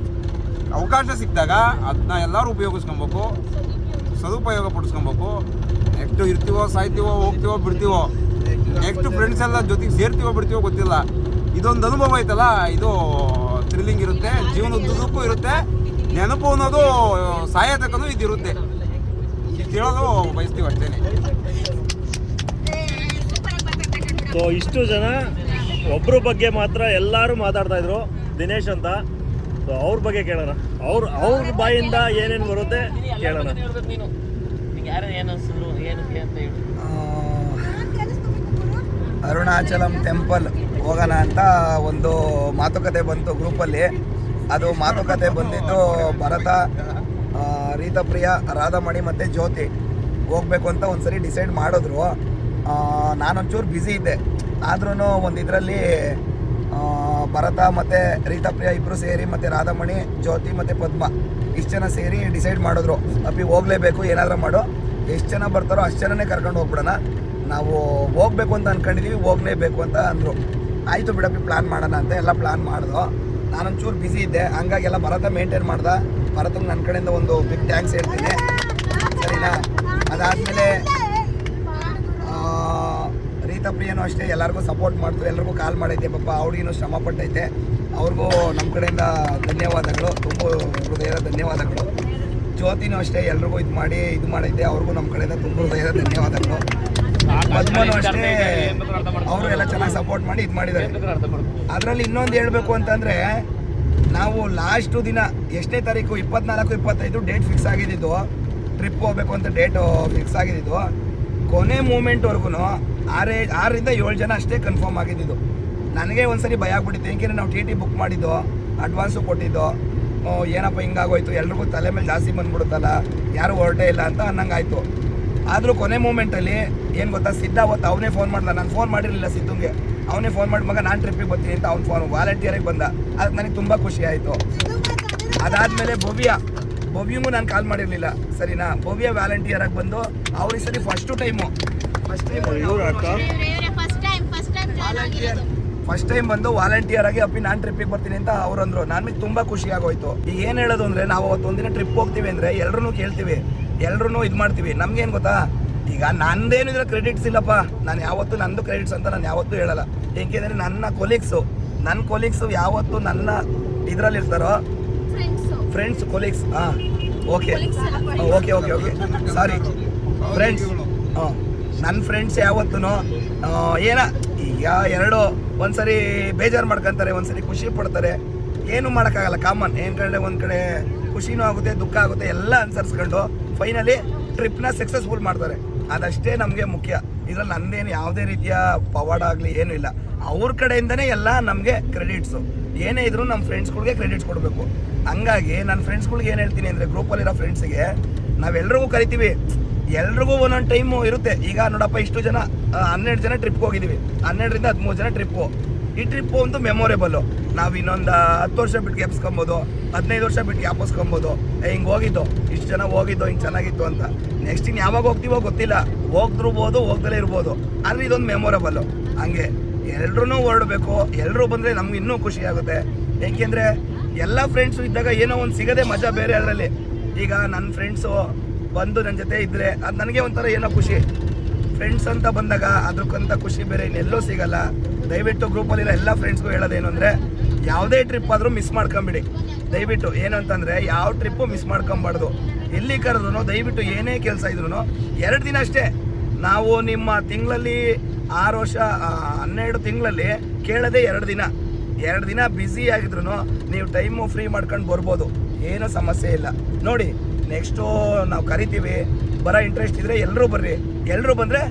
ಅವಕಾಶ ಸಿಕ್ಕಿದಾಗ ಅದನ್ನ ಎಲ್ಲರೂ ಉಪಯೋಗಿಸ್ಕೊಬೇಕು, ಸದುಪಯೋಗ ಪಡಿಸ್ಕೊಬೇಕು. ನೆಕ್ಸ್ಟ್ ಇರ್ತೀವೋ ಸಾಯ್ತೀವೋ ಹೋಗ್ತೀವೋ ಬಿಡ್ತೀವೋ, ನೆಕ್ಸ್ಟ್ ಫ್ರೆಂಡ್ಸ್ ಎಲ್ಲ ಜೊತೆಗೆ ಸೇರ್ತೀವೋ ಬಿಡ್ತೀವೋ ಗೊತ್ತಿಲ್ಲ. ಇದೊಂದು ಅನುಭವ ಐತಲ್ಲ, ಇದು ಥ್ರಿಲ್ಲಿಂಗ್ ಇರುತ್ತೆ, ಜೀವನದುದ್ದಕ್ಕೂ ಇರುತ್ತೆ. ನೆನಪು ಅನ್ನೋದು ಸಾಯತಕ್ಕೂ ಇದಿರುತ್ತೆ. ಇದು ಹೇಳೋದು ಬಯಸ್ತೀವಿ ಅಷ್ಟೇ. ಸೊ ಇಷ್ಟು ಜನ ಒಬ್ಬರ ಬಗ್ಗೆ ಮಾತ್ರ ಎಲ್ಲರೂ ಮಾತಾಡ್ತಾ ಇದ್ರು, ದಿನೇಶ್ ಅಂತ. ಸೊ ಅವ್ರ ಬಗ್ಗೆ ಕೇಳೋಣ, ಅವ್ರ ಬಾಯಿಂದ ಏನೇನು ಬರುತ್ತೆ ಕೇಳೋಣ. ಅರುಣಾಚಲಂ ಟೆಂಪಲ್ ಹೋಗೋಣ ಅಂತ ಒಂದು ಮಾತುಕತೆ ಬಂತು ಗ್ರೂಪಲ್ಲಿ. ಅದು ಮಾತುಕತೆ ಬಂದಿದ್ದು ಭರತ, ರೀತಪ್ರಿಯ, ರಾಧಾಮಣಿ ಮತ್ತು ಜ್ಯೋತಿ ಹೋಗ್ಬೇಕು ಅಂತ ಒಂದ್ಸರಿ ಡಿಸೈಡ್ ಮಾಡಿದ್ರು. ನಾನೊಂಚೂರು ಬ್ಯುಸಿ ಇದ್ದೆ. ಆದ್ರೂ ಒಂದು ಇದರಲ್ಲಿ ಭರತ ಮತ್ತು ರೀತಪ್ರಿಯ ಇಬ್ಬರು ಸೇರಿ ಮತ್ತು ರಾಧಾಮಣಿ, ಜ್ಯೋತಿ ಮತ್ತು ಪದ್ಮ ಇಷ್ಟು ಜನ ಸೇರಿ ಡಿಸೈಡ್ ಮಾಡಿದ್ರು, ಅಪ್ಪಿ ಹೋಗಲೇಬೇಕು, ಏನಾದರೂ ಮಾಡು, ಎಷ್ಟು ಜನ ಬರ್ತಾರೋ ಅಷ್ಟು ಜನನೇ ಕರ್ಕೊಂಡು ಹೋಗ್ಬಿಡೋಣ, ನಾವು ಹೋಗ್ಬೇಕು ಅಂತ ಅಂದ್ಕೊಂಡಿದ್ದೀವಿ, ಹೋಗಲೇಬೇಕು ಅಂತ ಅಂದರು. ಆಯಿತು ಬಿಡಪ್ಪಿ, ಪ್ಲ್ಯಾನ್ ಮಾಡೋಣ ಅಂತ ಎಲ್ಲ ಪ್ಲ್ಯಾನ್ ಮಾಡಿದ್ರು. ನಾನೊಂಚೂರು ಬ್ಯುಸಿ ಇದ್ದೆ, ಹಂಗಾಗಿ ಎಲ್ಲ ಭರತ ಮೇಂಟೈನ್ ಮಾಡ್ದೆ. ಭರತಂಗೆ ನನ್ನ ಕಡೆಯಿಂದ ಒಂದು ಬಿಗ್ ಥ್ಯಾಂಕ್ಸ್ ಹೇಳ್ತೀನಿ, ಸರಿನಾ. ಅದಾದಮೇಲೆ ರೀತಪ್ರಿಯನೂ ಅಷ್ಟೇ ಎಲ್ಲರಿಗೂ ಸಪೋರ್ಟ್ ಮಾಡಿದ್ರು, ಎಲ್ರಿಗೂ ಕಾಲ್ ಮಾಡೈತೆ ಪಾಪ, ಅವ್ರಿಗೂ ಶ್ರಮ ಪಟ್ಟೈತೆ. ಅವ್ರಿಗೂ ನಮ್ಮ ಕಡೆಯಿಂದ ಧನ್ಯವಾದಗಳು, ತುಂಬ ಹೃದಯದ ಧನ್ಯವಾದಗಳು. ಜ್ಯೋತಿನೂ ಅಷ್ಟೇ ಎಲ್ರಿಗೂ ಇದು ಮಾಡೈತೆ, ಅವ್ರಿಗೂ ನಮ್ಮ ಕಡೆಯಿಂದ ತುಂಬ ಹೃದಯದ ಧನ್ಯವಾದಗಳು. ಪದ್ಮನೂ ಅಷ್ಟೇ, ಅವರು ಎಲ್ಲ ಚೆನ್ನಾಗಿ ಸಪೋರ್ಟ್ ಮಾಡಿ ಇದು ಮಾಡಿದ್ದಾರೆ. ಅದರಲ್ಲಿ ಇನ್ನೊಂದು ಹೇಳಬೇಕು ಅಂತಂದರೆ, ನಾವು ಲಾಸ್ಟು ದಿನ ಎಷ್ಟನೇ ತಾರೀಕು 24, 25 ಡೇಟ್ ಫಿಕ್ಸ್ ಆಗಿದ್ದು, ಟ್ರಿಪ್ ಹೋಗ್ಬೇಕು ಅಂತ ಡೇಟು ಫಿಕ್ಸ್ ಆಗಿದ್ದು. ಕೊನೆ ಮೂಮೆಂಟ್ವರೆಗೂ 6ರಿಂದ 7 ಜನ ಅಷ್ಟೇ ಕನ್ಫರ್ಮ್ ಆಗಿದ್ದು. ನನಗೆ ಒಂದ್ಸರಿ ಭಯ ಆಗ್ಬಿಟ್ಟಿತ್ತು, ಏಕೆಂದರೆ ನಾವು TT ಬುಕ್ ಮಾಡಿದ್ದು, ಅಡ್ವಾನ್ಸು ಕೊಟ್ಟಿದ್ದು. ಏನಪ್ಪ ಹಿಂಗಾಗೋಯ್ತು, ಎಲ್ರಿಗೂ ತಲೆ ಮೇಲೆ ಜಾಸ್ತಿ ಬಂದ್ಬಿಡುತ್ತಲ್ಲ, ಯಾರು ಹೊರಟೇ ಇಲ್ಲ ಅಂತ ಅನ್ನಂಗಾಯ್ತು. ಆದರೂ ಕೊನೆ ಮೂಮೆಂಟಲ್ಲಿ ಏನು ಗೊತ್ತಾ, ಸಿದ್ಧ ಅವತ್ತು ಅವನೇ ಫೋನ್ ಮಾಡ್ದ, ನಾನು ಫೋನ್ ಮಾಡಿರಲಿಲ್ಲ ಸಿದ್ದುಂಗೆ. ಅವನೇ ಫೋನ್ ಮಾಡಿ, ಮಗ ನಾನು ಟ್ರಿಪ್ಪಿಗೆ ಬರ್ತೀನಿ ಅಂತ ಅವ್ನು ಫೋನ್ ವಾಲಂಟಿಯರಿಗೆ ಬಂದ. ಅದಕ್ಕೆ ನನಗೆ ತುಂಬ ಖುಷಿ ಆಯಿತು. ಅದಾದಮೇಲೆ ಭವ್ಯಂಗೂ ನಾನು ಕಾಲ್ ಮಾಡಿರಲಿಲ್ಲ, ಸರಿನಾ. ಭವ್ಯ ವ್ಯಾಲಂಟಿಯರಾಗಿ ಬಂದು ಅವ್ರಿಗೆ ಸರಿ ಫಸ್ಟ್ ಟೈಮ್ ಬಂದು ವಾಲಂಟಿಯರ್ ಆಗಿ ಅಪ್ಪಿ ನಾನು ಟ್ರಿಪ್ಪಿಗೆ ಬರ್ತೀನಿ ಅಂತ ಅವ್ರು ಅಂದರು. ನನಗೆ ತುಂಬ ಖುಷಿ ಆಗೋಯ್ತು. ಈಗ ಏನು ಹೇಳೋದು ಅಂದರೆ, ನಾವು ಅವತ್ತು ಒಂದಿನ ಟ್ರಿಪ್ ಹೋಗ್ತೀವಿ ಅಂದರೆ ಎಲ್ಲರೂ ಕೇಳ್ತೀವಿ, ಎಲ್ಲರೂ ಇದು ಮಾಡ್ತೀವಿ. ನಮ್ಗೇನು ಗೊತ್ತಾ, ಈಗ ನಂದೇನಿದ್ರೆ ಕ್ರೆಡಿಟ್ಸ್ ಇಲ್ಲಪ್ಪ, ನಾನು ಯಾವತ್ತೂ ನಂದು ಕ್ರೆಡಿಟ್ಸ್ ಅಂತ ನಾನು ಯಾವತ್ತೂ ಹೇಳಲ್ಲ. ಏಕೆಂದರೆ ನನ್ನ ಕೊಲೀಗ್ಸು ಯಾವತ್ತೂ ನನ್ನ ಇದರಲ್ಲಿ ಇರ್ತಾರೋ, friends colleagues, okay sorry friends, ನನ್ನ ಫ್ರೆಂಡ್ಸ್ ಯಾವತ್ತೂ ಈಗ ಒಂದ್ಸರಿ ಬೇಜಾರು ಮಾಡ್ಕೊತಾರೆ, ಒಂದ್ಸರಿ ಖುಷಿ ಪಡ್ತಾರೆ, ಏನು ಮಾಡೋಕ್ಕಾಗಲ್ಲ, ಕಾಮನ್. ಒಂದು ಕಡೆ ಖುಷಿನೂ ಆಗುತ್ತೆ, ದುಃಖ ಆಗುತ್ತೆ, ಎಲ್ಲ ಅನುಸರಿಸ್ಕೊಂಡು ಫೈನಲಿ ಟ್ರಿಪ್ನ ಸಕ್ಸಸ್ಫುಲ್ ಮಾಡ್ತಾರೆ. ಅದಷ್ಟೇ ನಮಗೆ ಮುಖ್ಯ. ಇದರಲ್ಲಿ ನಂದೇನು ಯಾವುದೇ ರೀತಿಯ ಪವಾಡ ಆಗಲಿ ಏನೂ ಇಲ್ಲ, ಅವ್ರ ಕಡೆಯಿಂದನೇ ಎಲ್ಲ ನಮಗೆ ಕ್ರೆಡಿಟ್ಸು. ಏನೇ ಇದ್ರೂ ನಮ್ಮ ಫ್ರೆಂಡ್ಸ್ಗಳಿಗೆ ಕ್ರೆಡಿಟ್ಸ್ ಕೊಡಬೇಕು. ಹಂಗಾಗಿ ನನ್ನ ಫ್ರೆಂಡ್ಸ್ಗಳಿಗೆ ಏನು ಹೇಳ್ತೀನಿ ಅಂದರೆ, ಗ್ರೂಪಲ್ಲಿರೋ ಫ್ರೆಂಡ್ಸಿಗೆ ನಾವೆಲ್ರಿಗೂ ಕರಿತೀವಿ, ಎಲ್ರಿಗೂ ಒಂದೊಂದು ಟೈಮು ಇರುತ್ತೆ. ಈಗ ನೋಡಪ್ಪ, ಇಷ್ಟು ಜನ 12 ಜನ ಟ್ರಿಪ್ಗೆ ಹೋಗಿದ್ದೀವಿ, 12ರಿಂದ 13 ಜನ ಟ್ರಿಪ್ಪು. ಈ ಟ್ರಿಪ್ಪು ಒಂದು ಮೆಮೊರೇಬಲ್ಲು. ನಾವು ಇನ್ನೊಂದು 10 ವರ್ಷ ಬಿಟ್ಟು ಗ್ಯಾಪ್ಸ್ಕೊಬೋದು, 15 ವರ್ಷ ಬಿಟ್ಟು ಗ್ಯಾಪಿಸ್ಕೊಬೋದು. ಹಿಂಗೆ ಹೋಗಿದ್ದು, ಇಷ್ಟು ಜನ ಹೋಗಿದ್ದು, ಹಿಂಗೆ ಚೆನ್ನಾಗಿತ್ತು ಅಂತ. ನೆಕ್ಸ್ಟ್ ಇನ್ನು ಯಾವಾಗ ಹೋಗ್ತೀವೋ ಗೊತ್ತಿಲ್ಲ, ಹೋಗ್ತಿರ್ಬೋದು, ಹೋಗ್ದಲೇ ಇರ್ಬೋದು, ಆದರೆ ಇದೊಂದು ಮೆಮೊರೇಬಲ್ಲು. ಹಂಗೆ ಎಲ್ರೂ ಹೊರಡಬೇಕು, ಎಲ್ಲರೂ ಬಂದರೆ ನಮ್ಗೆ ಇನ್ನೂ ಖುಷಿ ಆಗುತ್ತೆ. ಏಕೆಂದರೆ ಎಲ್ಲ ಫ್ರೆಂಡ್ಸು ಇದ್ದಾಗ ಏನೋ ಒಂದು ಸಿಗೋದೇ ಮಜಾ ಬೇರೆ. ಅದರಲ್ಲಿ ಈಗ ನನ್ನ ಫ್ರೆಂಡ್ಸು ಬಂದು ನನ್ನ ಜೊತೆ ಇದ್ದರೆ ಅದು ನನಗೆ ಒಂಥರ ಏನೋ ಖುಷಿ. ಫ್ರೆಂಡ್ಸ್ ಅಂತ ಬಂದಾಗ ಅದಕ್ಕಂತ ಖುಷಿ ಬೇರೆ ಇನ್ನೆಲ್ಲೂ ಸಿಗಲ್ಲ. ದಯವಿಟ್ಟು ಗ್ರೂಪಲ್ಲಿರೋ ಎಲ್ಲ ಫ್ರೆಂಡ್ಸ್ಗೂ ಹೇಳೋದೇನು ಅಂದರೆ, ಯಾವುದೇ ಟ್ರಿಪ್ ಆದರೂ ಮಿಸ್ ಮಾಡ್ಕೊಂಬಿಡಿ ದಯವಿಟ್ಟು. ಏನು ಅಂತಂದರೆ, ಯಾವ ಟ್ರಿಪ್ಪು ಮಿಸ್ ಮಾಡ್ಕೊಬಾರ್ದು. ಎಲ್ಲಿ ಕರೆದ್ರು ದಯವಿಟ್ಟು ಏನೇ ಕೆಲಸ ಇದ್ರೂ 2 ದಿನ ಅಷ್ಟೇ. ನಾವು ನಿಮ್ಮ ತಿಂಗಳಲ್ಲಿ 6 ವರ್ಷ 12 ತಿಂಗಳಲ್ಲಿ ಕೇಳೋದೇ 2 ದಿನ. 2 ದಿನ ಬ್ಯುಸಿ ಆಗಿದ್ರು ನೀವು ಟೈಮು ಫ್ರೀ ಮಾಡ್ಕೊಂಡು ಬರ್ಬೋದು, ಏನೂ ಸಮಸ್ಯೆ ಇಲ್ಲ. ನೋಡಿ, ನೆಕ್ಸ್ಟು ನಾವು ಕರಿತೀವಿ, ಬರೋ ಇಂಟ್ರೆಸ್ಟ್ ಇದ್ದರೆ ಎಲ್ಲರೂ ಬರ್ರಿ. ಎಲ್ಲರೂ ಬಂದರೆ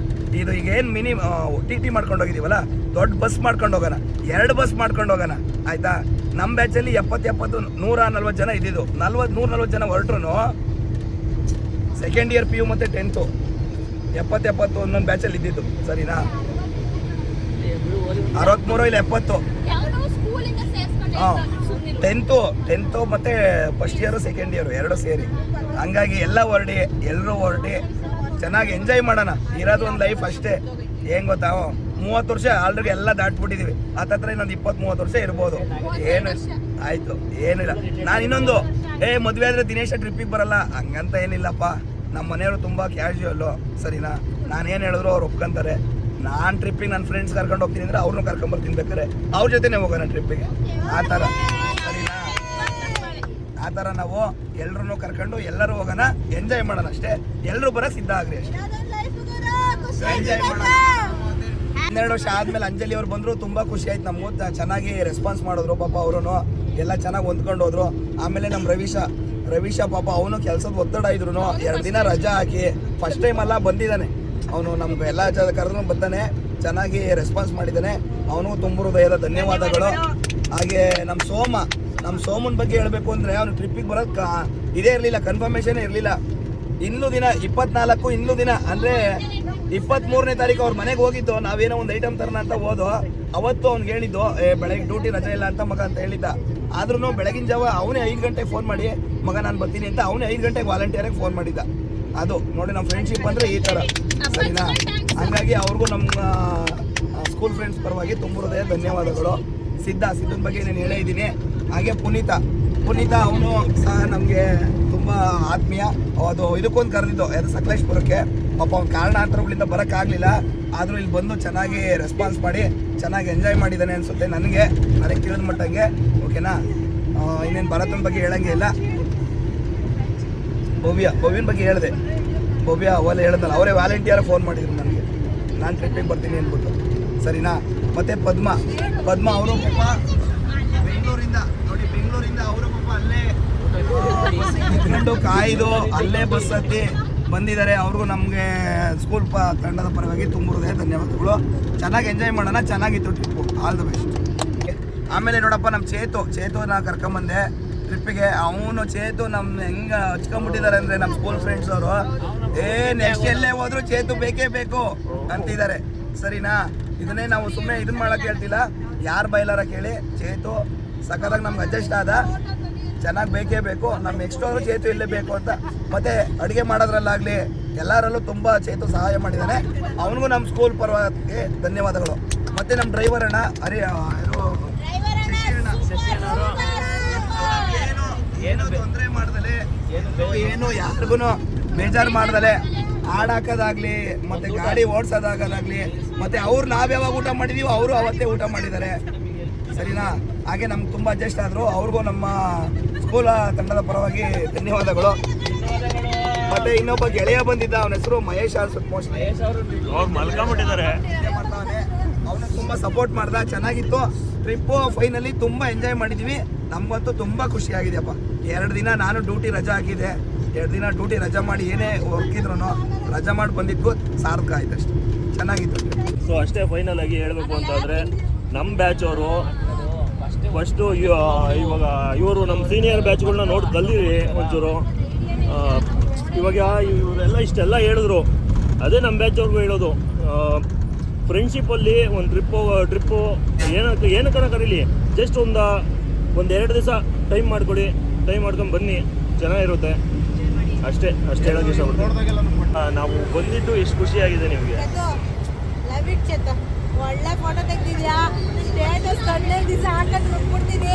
ಇದು ಈಗ ಏನು ಮಿನಿ TT ಮಾಡ್ಕೊಂಡು ಹೋಗಿದ್ದೀವಲ್ಲ, ದೊಡ್ಡ ಬಸ್ ಮಾಡ್ಕೊಂಡು ಹೋಗೋಣ, 2 ಬಸ್ ಮಾಡ್ಕೊಂಡು ಹೋಗೋಣ, ಆಯಿತಾ. ನಮ್ಮ ಬ್ಯಾಚಲ್ಲಿ 70 140 ಜನ ಇದ್ದಿದ್ದು. 140 ಜನ ಹೊರಟ್ರು ಸೆಕೆಂಡ್ ಇಯರ್ PU ಮತ್ತು 10th 70 ಒಂದೊಂದು ಬ್ಯಾಚಲ್ಲಿ ಇದ್ದಿದ್ದು, ಸರಿನಾ. 63 ಇಲ್ಲ 70. 10th ಮತ್ತು ಫಸ್ಟ್ ಇಯರು ಸೆಕೆಂಡ್ ಇಯರು 2 ಸೇರಿ ಹಂಗಾಗಿ ಎಲ್ಲ ಹೊರಡಿ, ಎಲ್ಲರೂ ಹೊರಡಿ, ಚೆನ್ನಾಗಿ ಎಂಜಾಯ್ ಮಾಡೋಣ. ಇರೋದು ಒಂದು ಲೈಫ್ ಅಷ್ಟೇ. ಏನು ಗೊತ್ತಾ, 30 ವರ್ಷ ಆಲ್ರೆಡಿ ಎಲ್ಲ ದಾಟ್ಬಿಟ್ಟಿದ್ದೀವಿ. ಹತ್ತತ್ರ ಇನ್ನೊಂದು 20-30 ವರ್ಷ ಇರ್ಬೋದು. ಏನು ಆಯಿತು, ಏನಿಲ್ಲ. ನಾನು ಇನ್ನೊಂದು ಮದುವೆ ಆದರೆ ದಿನೇಶ ಟ್ರಿಪ್ಪಿಗೆ ಬರಲ್ಲ ಹಂಗಂತ ಏನಿಲ್ಲಪ್ಪ. ನಮ್ಮ ಮನೆಯವರು ತುಂಬ ಕ್ಯಾಶುವಲ್ಲು, ಸರಿನಾ? ನಾನೇನು ಹೇಳಿದ್ರು ಅವ್ರು ಒಪ್ಕೊಂತಾರೆ. ನಾನು ಟ್ರಿಪ್ಪಿಗೆ ನನ್ನ ಫ್ರೆಂಡ್ಸ್ ಕರ್ಕೊಂಡು ಹೋಗ್ತೀನಿ ಅಂದರೆ ಅವ್ರನ್ನೂ ಕರ್ಕೊಂಬರ್ತೀನಿ, ಬೇಕಾರೆ ಅವ್ರ ಜೊತೆನೇ ಹೋಗೋಣ ಟ್ರಿಪ್ಪಿಗೆ. ಆ ಥರ ಸರಿನಾ? ಆ ಥರ ನಾವು ಎಲ್ಲರೂ ಕರ್ಕೊಂಡು ಎಲ್ಲರೂ ಹೋಗೋಣ, ಎಂಜಾಯ್ ಮಾಡೋಣ ಅಷ್ಟೇ. ಎಲ್ಲರೂ ಬರೋಕ್ಕೆ ಸಿದ್ಧ ಆಗ್ರಿ ಅಷ್ಟೇ, ಎಂಜಾಯ್ ಮಾಡೋಣ. 12 ವರ್ಷ ಆದಮೇಲೆ ಅಂಜಲಿ ಅವ್ರು ಬಂದರು, ತುಂಬ ಖುಷಿ ಆಯ್ತು ನಮಗೂ. ಚೆನ್ನಾಗಿ ರೆಸ್ಪಾನ್ಸ್ ಮಾಡಿದ್ರು ಪಾಪ, ಅವರು ಎಲ್ಲ ಚೆನ್ನಾಗಿ ಹೊಂದ್ಕೊಂಡು ಹೋದ್ರು. ಆಮೇಲೆ ನಮ್ಮ ರವೀಶ ಪಾಪ ಅವನು ಕೆಲಸದ ಒತ್ತಡ ಇದ್ರು, 2 ದಿನ ರಜಾ ಹಾಕಿ ಫಸ್ಟ್ ಟೈಮ್ ಅಲ್ಲ ಬಂದಿದ್ದಾನೆ ಅವನು. ನಮ್ಗೆ ಎಲ್ಲ ಕರೆದ್ರು ಬರ್ತಾನೆ, ಚೆನ್ನಾಗಿ ರೆಸ್ಪಾನ್ಸ್ ಮಾಡಿದ್ದಾನೆ. ಅವನು ತುಂಬ ಹೃದಯದ ಧನ್ಯವಾದಗಳು. ಹಾಗೆ ನಮ್ಮ ಸೋಮನ್ ಬಗ್ಗೆ ಹೇಳಬೇಕು ಅಂದರೆ ಅವನು ಟ್ರಿಪ್ಪಿಗೆ ಬರೋಕ್ಕೆ ಇದೇ ಇರಲಿಲ್ಲ, ಕನ್ಫರ್ಮೇಷನೇ ಇರಲಿಲ್ಲ. ಇನ್ನೂ ದಿನ 24 ಇನ್ನೂ ದಿನ ಅಂದರೆ 23ನೇ ತಾರೀಕು ಅವ್ರ ಮನೆಗೆ ಹೋಗಿದ್ದು. ನಾವೇನೋ ಒಂದು ಐಟಮ್ ತರೋಣ ಅಂತ ಹೋದೋ. ಅವತ್ತು ಅವ್ನಿಗೆ ಹೇಳಿದ್ದು ಬೆಳಗ್ಗೆ ಡ್ಯೂಟಿ ರಜೆ ಇಲ್ಲ ಅಂತ ಮಗ ಅಂತ ಹೇಳಿದ್ದ. ಆದ್ರೂ ಬೆಳಗಿನ ಜಾವ ಅವನೇ 5 ಗಂಟೆಗೆ ಫೋನ್ ಮಾಡಿ ಮಗ ನಾನು ಬರ್ತೀನಿ ಅಂತ ಅವನೇ 5 ಗಂಟೆಗೆ ವಾಲಂಟಿಯರಿಗೆ ಫೋನ್ ಮಾಡಿದ್ದ. ಅದು ನೋಡಿ ನಮ್ಮ ಫ್ರೆಂಡ್ಶಿಪ್ ಅಂದರೆ ಈ ಥರ, ಸರಿನಾ? ಹಂಗಾಗಿ ಅವ್ರಿಗೂ ನಮ್ಮ ಸ್ಕೂಲ್ ಫ್ರೆಂಡ್ಸ್ ಪರವಾಗಿ ತುಂಬ ಹೃದಯ ಧನ್ಯವಾದಗಳು. ಸಿದ್ಧನ ಬಗ್ಗೆ ನಾನು ಹೇಳೇ ಇದ್ದೀನಿ. ಹಾಗೆ ಪುನೀತ ಅವನು ಸಹ ನಮಗೆ ತುಂಬ ಆತ್ಮೀಯ. ಅದು ಇದಕ್ಕೊಂದು ಕರೆದಿದ್ದು ಸಕಲೇಶ್ಪುರಕ್ಕೆ. ಪಾಪ ಅವ್ನ ಕಾರಣಾಂತರಗಳಿಂದ ಬರೋಕ್ಕಾಗಲಿಲ್ಲ. ಆದರೂ ಇಲ್ಲಿ ಬಂದು ಚೆನ್ನಾಗಿ ರೆಸ್ಪಾನ್ಸ್ ಮಾಡಿ ಚೆನ್ನಾಗಿ ಎಂಜಾಯ್ ಮಾಡಿದ್ದಾನೆ ಅನಿಸುತ್ತೆ ನನಗೆ ತಿಳಿದ ಮಟ್ಟಂಗೆ. ಓಕೆನಾ? ಇನ್ನೇನು ಭರತನ ಬಗ್ಗೆ ಹೇಳಂಗೆ ಇಲ್ಲ. ಭವ್ಯನ ಬಗ್ಗೆ ಹೇಳಿದೆ. ಭವ್ಯ ಅವೆಲ್ಲ ಹೇಳಿದ್ನಲ್ಲ, ಅವರೇ ವಾಲಂಟಿಯರ್ ಫೋನ್ ಮಾಡಿದ್ರು ನನಗೆ, ನಾನು ಟ್ರಿಪ್ಪಿಗೆ ಬರ್ತೀನಿ ಅಂದ್ಬಿಟ್ಟು, ಸರಿನಾ? ಮತ್ತು ಪದ್ಮ ಅವರು ಪಾಪ ಬೆಂಗಳೂರಿಂದ ಅವರು ಪಾಪ ಅಲ್ಲೇ ನಿಂತ್ಕೊಂಡು ಕಾಯ್ದು ಅಲ್ಲೇ ಬಸ್ ಹತ್ತಿ ಬಂದಿದ್ದಾರೆ. ಅವ್ರಿಗೂ ನಮಗೆ ಸ್ಕೂಲ್ ತಂಡದ ಪರವಾಗಿ ತುಂಬ ಹೃದಯ ಧನ್ಯವಾದಗಳು. ಚೆನ್ನಾಗಿ ಎಂಜಾಯ್ ಮಾಡೋಣ. ಚೆನ್ನಾಗಿತ್ತು ಟ್ರಿಪ್ಪು. All the best. ಆಮೇಲೆ ನೋಡಪ್ಪ, ನಮ್ಮ ಚೇತುನ ಕರ್ಕೊಂಬಂದೆ ಟ್ರಿಪ್ಪಿಗೆ. ಅವನು ಚೇತು ನಮ್ಮ ಹೆಂಗೆ ಹಚ್ಕೊಂಡ್ಬಿಟ್ಟಿದ್ದಾರೆ ಅಂದರೆ ನಮ್ಮ ಸ್ಕೂಲ್ ಫ್ರೆಂಡ್ಸ್ ಅವರು, ನೆಕ್ಸ್ಟ್ ಎಲ್ಲೇ ಹೋದ್ರು ಚೇತು ಬೇಕೇ ಬೇಕು ಅಂತಿದ್ದಾರೆ, ಸರಿನಾ? ಇದನ್ನೇ ನಾವು ಸುಮ್ಮನೆ ಇದನ್ನ ಮಾಡೋಕ್ಕೆ ಹೇಳ್ತಿಲ್ಲ, ಯಾರು ಬೈಲಾರ ಕೇಳಿ. ಚೇತು ಸಖತ್ತಾಗಿ ನಮ್ಗೆ ಅಡ್ಜಸ್ಟ್ ಆದ, ಚೆನ್ನಾಗಿ ಬೇಕೇ ಬೇಕು. ನಮ್ಮ ನೆಕ್ಸ್ಟ್ ಹೋದ್ರು ಚೇತು ಇಲ್ಲೇ ಬೇಕು ಅಂತ. ಮತ್ತು ಅಡುಗೆ ಮಾಡೋದ್ರಲ್ಲಾಗಲಿ ಎಲ್ಲರಲ್ಲೂ ತುಂಬ ಚೇತು ಸಹಾಯ ಮಾಡಿದ್ದಾನೆ. ಅವನಿಗೂ ನಮ್ಮ ಸ್ಕೂಲ್ ಪರವಾಗಿ ಧನ್ಯವಾದಗಳು. ಮತ್ತು ನಮ್ಮ ಡ್ರೈವರ್ ಅಣ್ಣ ಏನೋ ತೊಂದರೆ ಮಾಡ್ದಲೆ, ಏನು ಯಾರಿಗೂ ಬೇಜಾರು ಮಾಡ್ದಲೆ ಹಾಡಾಕೋದಾಗ್ಲಿ ಮತ್ತು ಗಾಡಿ ಓಡಿಸೋದಾಗೋದಾಗ್ಲಿ, ಮತ್ತು ನಾವು ಯಾವಾಗ ಊಟ ಮಾಡಿದೀವೋ ಅವರು ಅವತ್ತೇ ಊಟ ಮಾಡಿದ್ದಾರೆ, ಸರಿನಾ? ಹಾಗೆ ನಮ್ಗೆ ತುಂಬ ಅಡ್ಜಸ್ಟ್ ಆದರು. ಅವ್ರಿಗೂ ನಮ್ಮ ಸ್ಕೂಲ್ ತಂಡದ ಪರವಾಗಿ ಧನ್ಯವಾದಗಳು. ಮತ್ತು ಇನ್ನೊಬ್ಬ ಗೆಳೆಯ ಬಂದಿದ್ದ, ಅವನ ಹೆಸರು ಮಹೇಶ್ ಮಲ್ಕೊಂಡ್ಬಿಟ್ಟಿದ್ದಾರೆ. ಅವನು ತುಂಬ ಸಪೋರ್ಟ್ ಮಾಡ್ದ, ಚೆನ್ನಾಗಿತ್ತು ಟ್ರಿಪ್ಪು. ಫೈನಲಿ ತುಂಬ ಎಂಜಾಯ್ ಮಾಡಿದ್ವಿ. ನಮಗಂತೂ ತುಂಬ ಖುಷಿಯಾಗಿದೆಯಪ್ಪ. 2 ದಿನ ನಾನು ಡ್ಯೂಟಿ ರಜಾ ಹಾಕಿದ್ದೆ. 2 ದಿನ ಡ್ಯೂಟಿ ರಜಾ ಮಾಡಿ ಏನೇ ವರ್ಕ್ ಇದ್ರು ರಜಾ ಮಾಡಿ ಬಂದಿದ್ದು ಸಾರ್ಥಕ ಆಯ್ತು ಅಷ್ಟೇ, ಚೆನ್ನಾಗಿತ್ತು. ಸೊ ಅಷ್ಟೇ. ಫೈನಲ್ ಆಗಿ ಹೇಳಬೇಕು ಅಂತಂದರೆ ನಮ್ಮ ಬ್ಯಾಚ್ ಅವರು ಫಸ್ಟು ಇವಾಗ ಇವರು ನಮ್ಮ ಸೀನಿಯರ್ ಬ್ಯಾಚ್ಗಳನ್ನ ನೋಡಿ ಕಲೀರಿ ಒಂಚೂರು. ಇವಾಗ ಇವರೆಲ್ಲ ಇಷ್ಟೆಲ್ಲ ಹೇಳಿದ್ರು, ಅದೇ ನಮ್ಮ ಬ್ಯಾಚ್ ಅವ್ರಿಗೂ ಹೇಳೋದು. ಫ್ರೆಂಡ್ಶಿಪ್ಪಲ್ಲಿ ಒಂದು ಟ್ರಿಪ್ಪು ಏನಕ್ಕನ ಕರೀಲಿ, ಜಸ್ಟ್ ಒಂದು 2 ದಿವಸ ಟೈಮ್ ಮಾಡ್ಕೊಂಡು ಬನ್ನಿ, ಚೆನ್ನಾಗಿರುತ್ತೆ ಅಷ್ಟೇ ಹೇಳೋಕೆ ಇಷ್ಟಪಡ್ತೀನಿ. ನಾವು ಬಂದಿದ್ದು ಎಷ್ಟು ಖುಷಿಯಾಗಿದೆ ನಿಮಗೆ. ಒಳ್ಳೆ ಫೋಟೋ ತೆಗ್ದಿದ್ಯಾ, ಸ್ಟೇಟಸ್ 15 ದಿವಸ ಹಾಕಂತ ನೋಡ್ಬಿಡ್ತೀನಿ.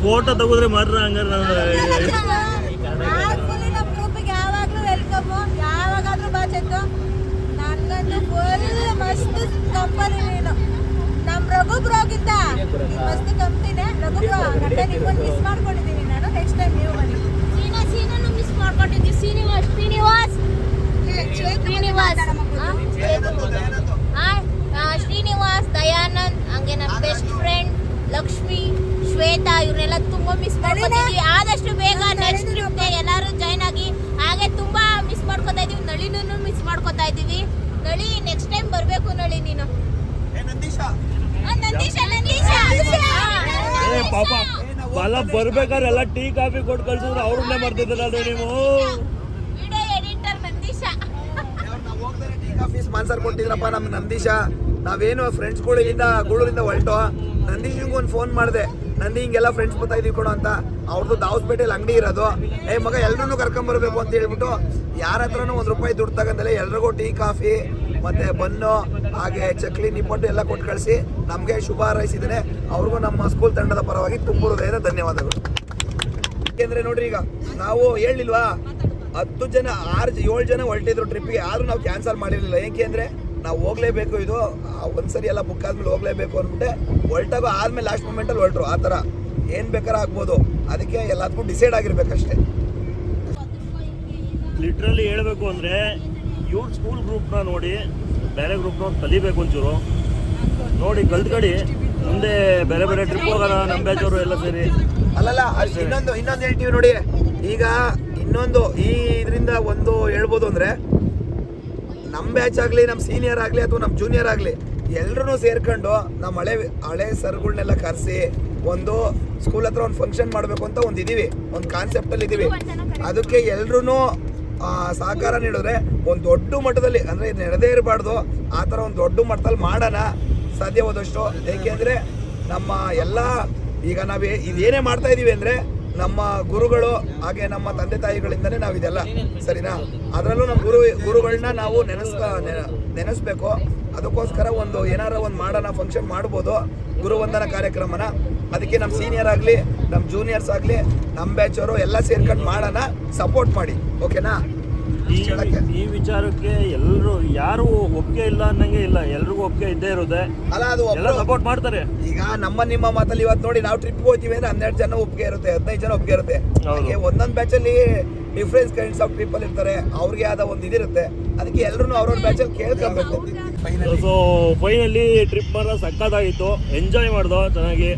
ಫೋಟೋ ತೆಗೆದ್ರೆ ಮಾತ್ರ ಹಂಗಾರೆ ನಾನು ನಮ್ಮ ಗ್ರೂಪಿಗೆ ಯಾವಾಗಲೂ ವೆಲ್ಕಮ್, ಯಾವಾಗಾದ್ರೂ ಬಾ ಚೆತ್ತು. ನನಗಂತೂ ಫುಲ್ ಮಸ್ತ್ ಕಂಪನಿ ನೀನು. ನಮ್ಮ ರಘು ಬ್ರೋಗಿಂತ ಮಸ್ತ್ ಕಂಪ್ನಿನೇ. ರಘು ಬ್ರೋ ಮತ್ತೆ ನಿಮ್ಮನ್ನು ಮಿಸ್ ಮಾಡ್ಕೊಂಡಿದ್ದೀನಿ ನಾನು. ನೆಕ್ಸ್ಟ್ ಟೈಮ್ ನೀವು ಬನ್ನಿ. ಸೀನಾನು ಮಿಸ್ ಮಾಡ್ಕೊಂಡಿದ್ದೀವಿ. ಶ್ರೀನಿವಾಸ್, ದಯಾನಂದ್, ಹಂಗೆ ನಮ್ಮ ಬೆಸ್ಟ್ ಫ್ರೆಂಡ್ ಲಕ್ಷ್ಮಿ, ಶ್ವೇತಾ, ಇವ್ರನ್ನೆಲ್ಲ ತುಂಬ ಮಿಸ್ ಮಾಡ್ಕೊತಿದ್ವಿ. ಆದಷ್ಟು ಬೇಗ ನೆಕ್ಸ್ಟ್ ಟ್ರಿಪ್ಗೆ ಎಲ್ಲರೂ ಜಾಯ್ನ್ ಆಗಿ. ಹಾಗೆ ತುಂಬ ಮಿಸ್ ಮಾಡ್ಕೊತಾ ಇದೀವಿ. ನಳಿನೂ ಮಿಸ್ ಮಾಡ್ಕೊತಾ ಇದ್ದೀವಿ. ನಳಿ ನೆಕ್ಸ್ಟ್ ಟೈಮ್ ಬರಬೇಕು. ನಳಿ ನೀನು ಪಾಪ ಬಾಲ ಬರ್ಬೇಕಾದ್ರೆ ಎಲ್ಲ ಟೀ ಕಾಫಿ ಕೊಟ್ಟು ಕಳ್ಸಿದ್ರೆ ಅವ್ರನ್ನೇ ಬರ್ತಿದ್ರಲ್ರಿ ನೀವು. Video editor Nandisha tea coffee sponsor ಕೊಟ್ಟಿದ್ರಪ್ಪ ನಮ್ಮ ನಂದೀಶ. ನಾವೇನು ಫ್ರೆಂಡ್ಸ್ಗಳಿಂದ ಗೂಳೂರಿಂದ ಹೊರಟು ನಂದೀಶಂಗೆ ಒಂದು ಫೋನ್ ಮಾಡಿದೆ, ನಂದು ಹಿಂಗೆಲ್ಲ ಫ್ರೆಂಡ್ಸ್ ಬರ್ತಾ ಇದೀವಿ ಕೊಡು ಅಂತ. ಅವ್ರದ್ದು ದಾವಸ್ಪೇಟೆಯಲ್ಲಿ ಅಂಗಡಿ ಇರೋದು. ಮಗ ಎಲ್ರೂ ಕರ್ಕೊಂಬರ್ಬೇಕು ಅಂತ ಹೇಳ್ಬಿಟ್ಟು ಯಾರ ಹತ್ರನೂ ₹1 ದುಡ್ಡು ತಗೊಂಡಲೆ ಎಲ್ರಿಗೂ ಟೀ ಕಾಫಿ ಮತ್ತೆ ಬನ್ನು ಹಾಗೆ ಚಕ್ಲಿ ನಿಪ್ಪಟ್ಟು ಎಲ್ಲ ಕೊಟ್ಟು ಕಳಿಸಿ ನಮಗೆ ಶುಭ ಹಾರೈಸಿದ್ದೇನೆ. ಅವ್ರಿಗೂ ನಮ್ಮ ಸ್ಕೂಲ್ ತಂಡದ ಪರವಾಗಿ ತುಂಬ ಹೃದಯದ ಧನ್ಯವಾದಗಳು. ಯಾಕೆಂದ್ರೆ ನೋಡ್ರಿ, ಈಗ ನಾವು ಹೇಳಿಲ್ವಾ 10 ಜನ 7 ಜನ ಹೊರಟಿದ್ರು ಟ್ರಿಪ್ಗೆ, ಆದ್ರೂ ನಾವು ಕ್ಯಾನ್ಸಲ್ ಮಾಡಿರಲಿಲ್ಲ. ಏಕೆಂದ್ರೆ ನಾವು ಹೋಗ್ಲೇಬೇಕು, ಇದು ಒಂದ್ಸರಿ ಎಲ್ಲ ಬುಕ್ ಆದ್ಮೇಲೆ ಹೋಗ್ಲೇಬೇಕು ಅಂದ್ಬಿಟ್ಟೆ ಹೊರಟಾಗೋ ಆದ್ಮೇಲೆ ಲಾಸ್ಟ್ ಮೂಮೆಂಟಲ್ಲಿ ಹೊರಟ್ರು. ಆ ಥರ ಏನು ಬೇಕಾದ್ರೂ ಆಗ್ಬೋದು, ಅದಕ್ಕೆ ಎಲ್ಲದಕ್ಕೂ ಡಿಸೈಡ್ ಆಗಿರ್ಬೇಕಷ್ಟೇ. ಲಿಟ್ರಲಿ ಹೇಳಬೇಕು ಅಂದರೆ ಇವ್ರ ಸ್ಕೂಲ್ ಗ್ರೂಪ್ನ ನೋಡಿ ಬೇರೆ ಗ್ರೂಪ್ನ ಕಲಿಬೇಕು ಒಂಚೂರು ನೋಡಿ ಕಲ್ತ್ಕಡಿ, ಮುಂದೆ ಬೇರೆ ಬೇರೆ ಟ್ರಿಪ್ ಹೋಗೋಣ ನಮ್ಮ ಬ್ಯಾಚವರು ಎಲ್ಲ ಸೇರಿ. ಅಲ್ಲಲ್ಲ, ಇನ್ನೊಂದು ಹೇಳ್ತೀವಿ ನೋಡಿ. ಈಗ ಇನ್ನೊಂದು ಈ ಇದರಿಂದ ಒಂದು ಹೇಳ್ಬೋದು ಅಂದರೆ, ನಮ್ಮ ಬ್ಯಾಚ್ ಆಗಲಿ, ನಮ್ಮ ಸೀನಿಯರ್ ಆಗಲಿ ಅಥವಾ ನಮ್ಮ ಜೂನಿಯರ್ ಆಗಲಿ ಎಲ್ಲರೂ ಸೇರ್ಕೊಂಡು ನಮ್ಮ ಹಳೆ ಸರ್ಗಳನ್ನೆಲ್ಲ ಕರೆಸಿ ಒಂದು ಸ್ಕೂಲ್ ಹತ್ರ ಒಂದು ಫಂಕ್ಷನ್ ಮಾಡಬೇಕು ಅಂತ ಒಂದು ಇದೀವಿ, ಒಂದು ಕಾನ್ಸೆಪ್ಟಲ್ಲಿ ಇದ್ದೀವಿ. ಅದಕ್ಕೆ ಎಲ್ಲರೂ ಸಹಕಾರ ನೀಡಿದ್ರೆ ಒಂದು ದೊಡ್ಡ ಮಟ್ಟದಲ್ಲಿ, ಅಂದರೆ ನಡೆದೇ ಇರಬಾರ್ದು, ಆ ಥರ ಒಂದು ದೊಡ್ಡ ಮಟ್ಟದಲ್ಲಿ ಮಾಡೋಣ ಸಾಧ್ಯವಾದಷ್ಟು. ಏಕೆಂದರೆ ನಮ್ಮ ಎಲ್ಲ ಈಗ ನಾವು ಇದೇನೇ ಮಾಡ್ತಾ ಇದ್ದೀವಿ ಅಂದರೆ ನಮ್ಮ ಗುರುಗಳು ಹಾಗೆ ನಮ್ಮ ತಂದೆ ತಾಯಿಗಳಿಂದನೇ ನಾವು ಇದೆಲ್ಲ, ಸರಿನಾ? ಅದರಲ್ಲೂ ನಮ್ಮ ಗುರುಗಳನ್ನ ನಾವು ನೆನೆಸ್ಬೇಕು. ಅದಕ್ಕೋಸ್ಕರ ಒಂದು ಏನಾರ ಒಂದು ಮಾಡೋಣ, ಫಂಕ್ಷನ್ ಮಾಡ್ಬೋದು, ಗುರುವಂದನ ಕಾರ್ಯಕ್ರಮನ. ಅದಕ್ಕೆ ನಮ್ಮ ಸೀನಿಯರ್ ಆಗಲಿ, ನಮ್ಮ ಜೂನಿಯರ್ಸ್ ಆಗಲಿ, ನಮ್ಮ ಬ್ಯಾಚವರು ಎಲ್ಲ ಸೇರ್ಕೊಂಡು ಮಾಡೋಣ, ಸಪೋರ್ಟ್ ಮಾಡಿ, ಓಕೆನಾ? ಈ ವಿಚಾರಕ್ಕೆ ಎಲ್ಲರೂ ಯಾರು ಒಪ್ಪಿಗೆ ಇಲ್ಲ ಅನ್ನಂಗೆ ಇಲ್ಲ, ಎಲ್ರಿಗೂ ಒಪ್ಪಿಗೆ ಇದ್ದೇ ಇರುತ್ತೆ. ಅಲ್ಲ, ಅದು ಎಲ್ಲ ಸಪೋರ್ಟ್ ಮಾಡ್ತಾರೆ. ಈಗ ನಿಮ್ಮ ಮಾತಲ್ಲಿ ಇವತ್ತು ನೋಡಿ, ನಾವು ಟ್ರಿಪ್ ಹೋಗ್ತೀವಿ ಅಂದ್ರೆ 12 ಜನ ಒಪ್ಪಿಗೆ ಇರುತ್ತೆ, 15 ಜನ ಒಪ್ಪಿಗೆ ಇರುತ್ತೆ. ಹಾಗೆ ಒಂದೊಂದು ಬ್ಯಾಚಲ್ಲಿ ಡಿಫ್ರೆನ್ಸ್ ಕೈಂಡ್ಸ್ ಆಫ್ ಪೀಪಲ್ ಇರ್ತಾರೆ, ಅವ್ರಿಗೆ ಆದ ಒಂದು ಇದಿರುತ್ತೆ. ಅದಕ್ಕೆ ಎಲ್ಲರೂ ಅವ್ರವ್ರ ಬ್ಯಾಚಲ್ಲಿ ಕೇಳ್ಕೊಬೇಕು. ಸೊ ಫೈನಲಿ ಟ್ರಿಪ್ ಮಾತ್ರ ಸಕ್ಕತ್ತಾಗಿತ್ತು, ಎಂಜಾಯ್ ಮಾಡ್ದೋ ಚೆನ್ನಾಗಿ.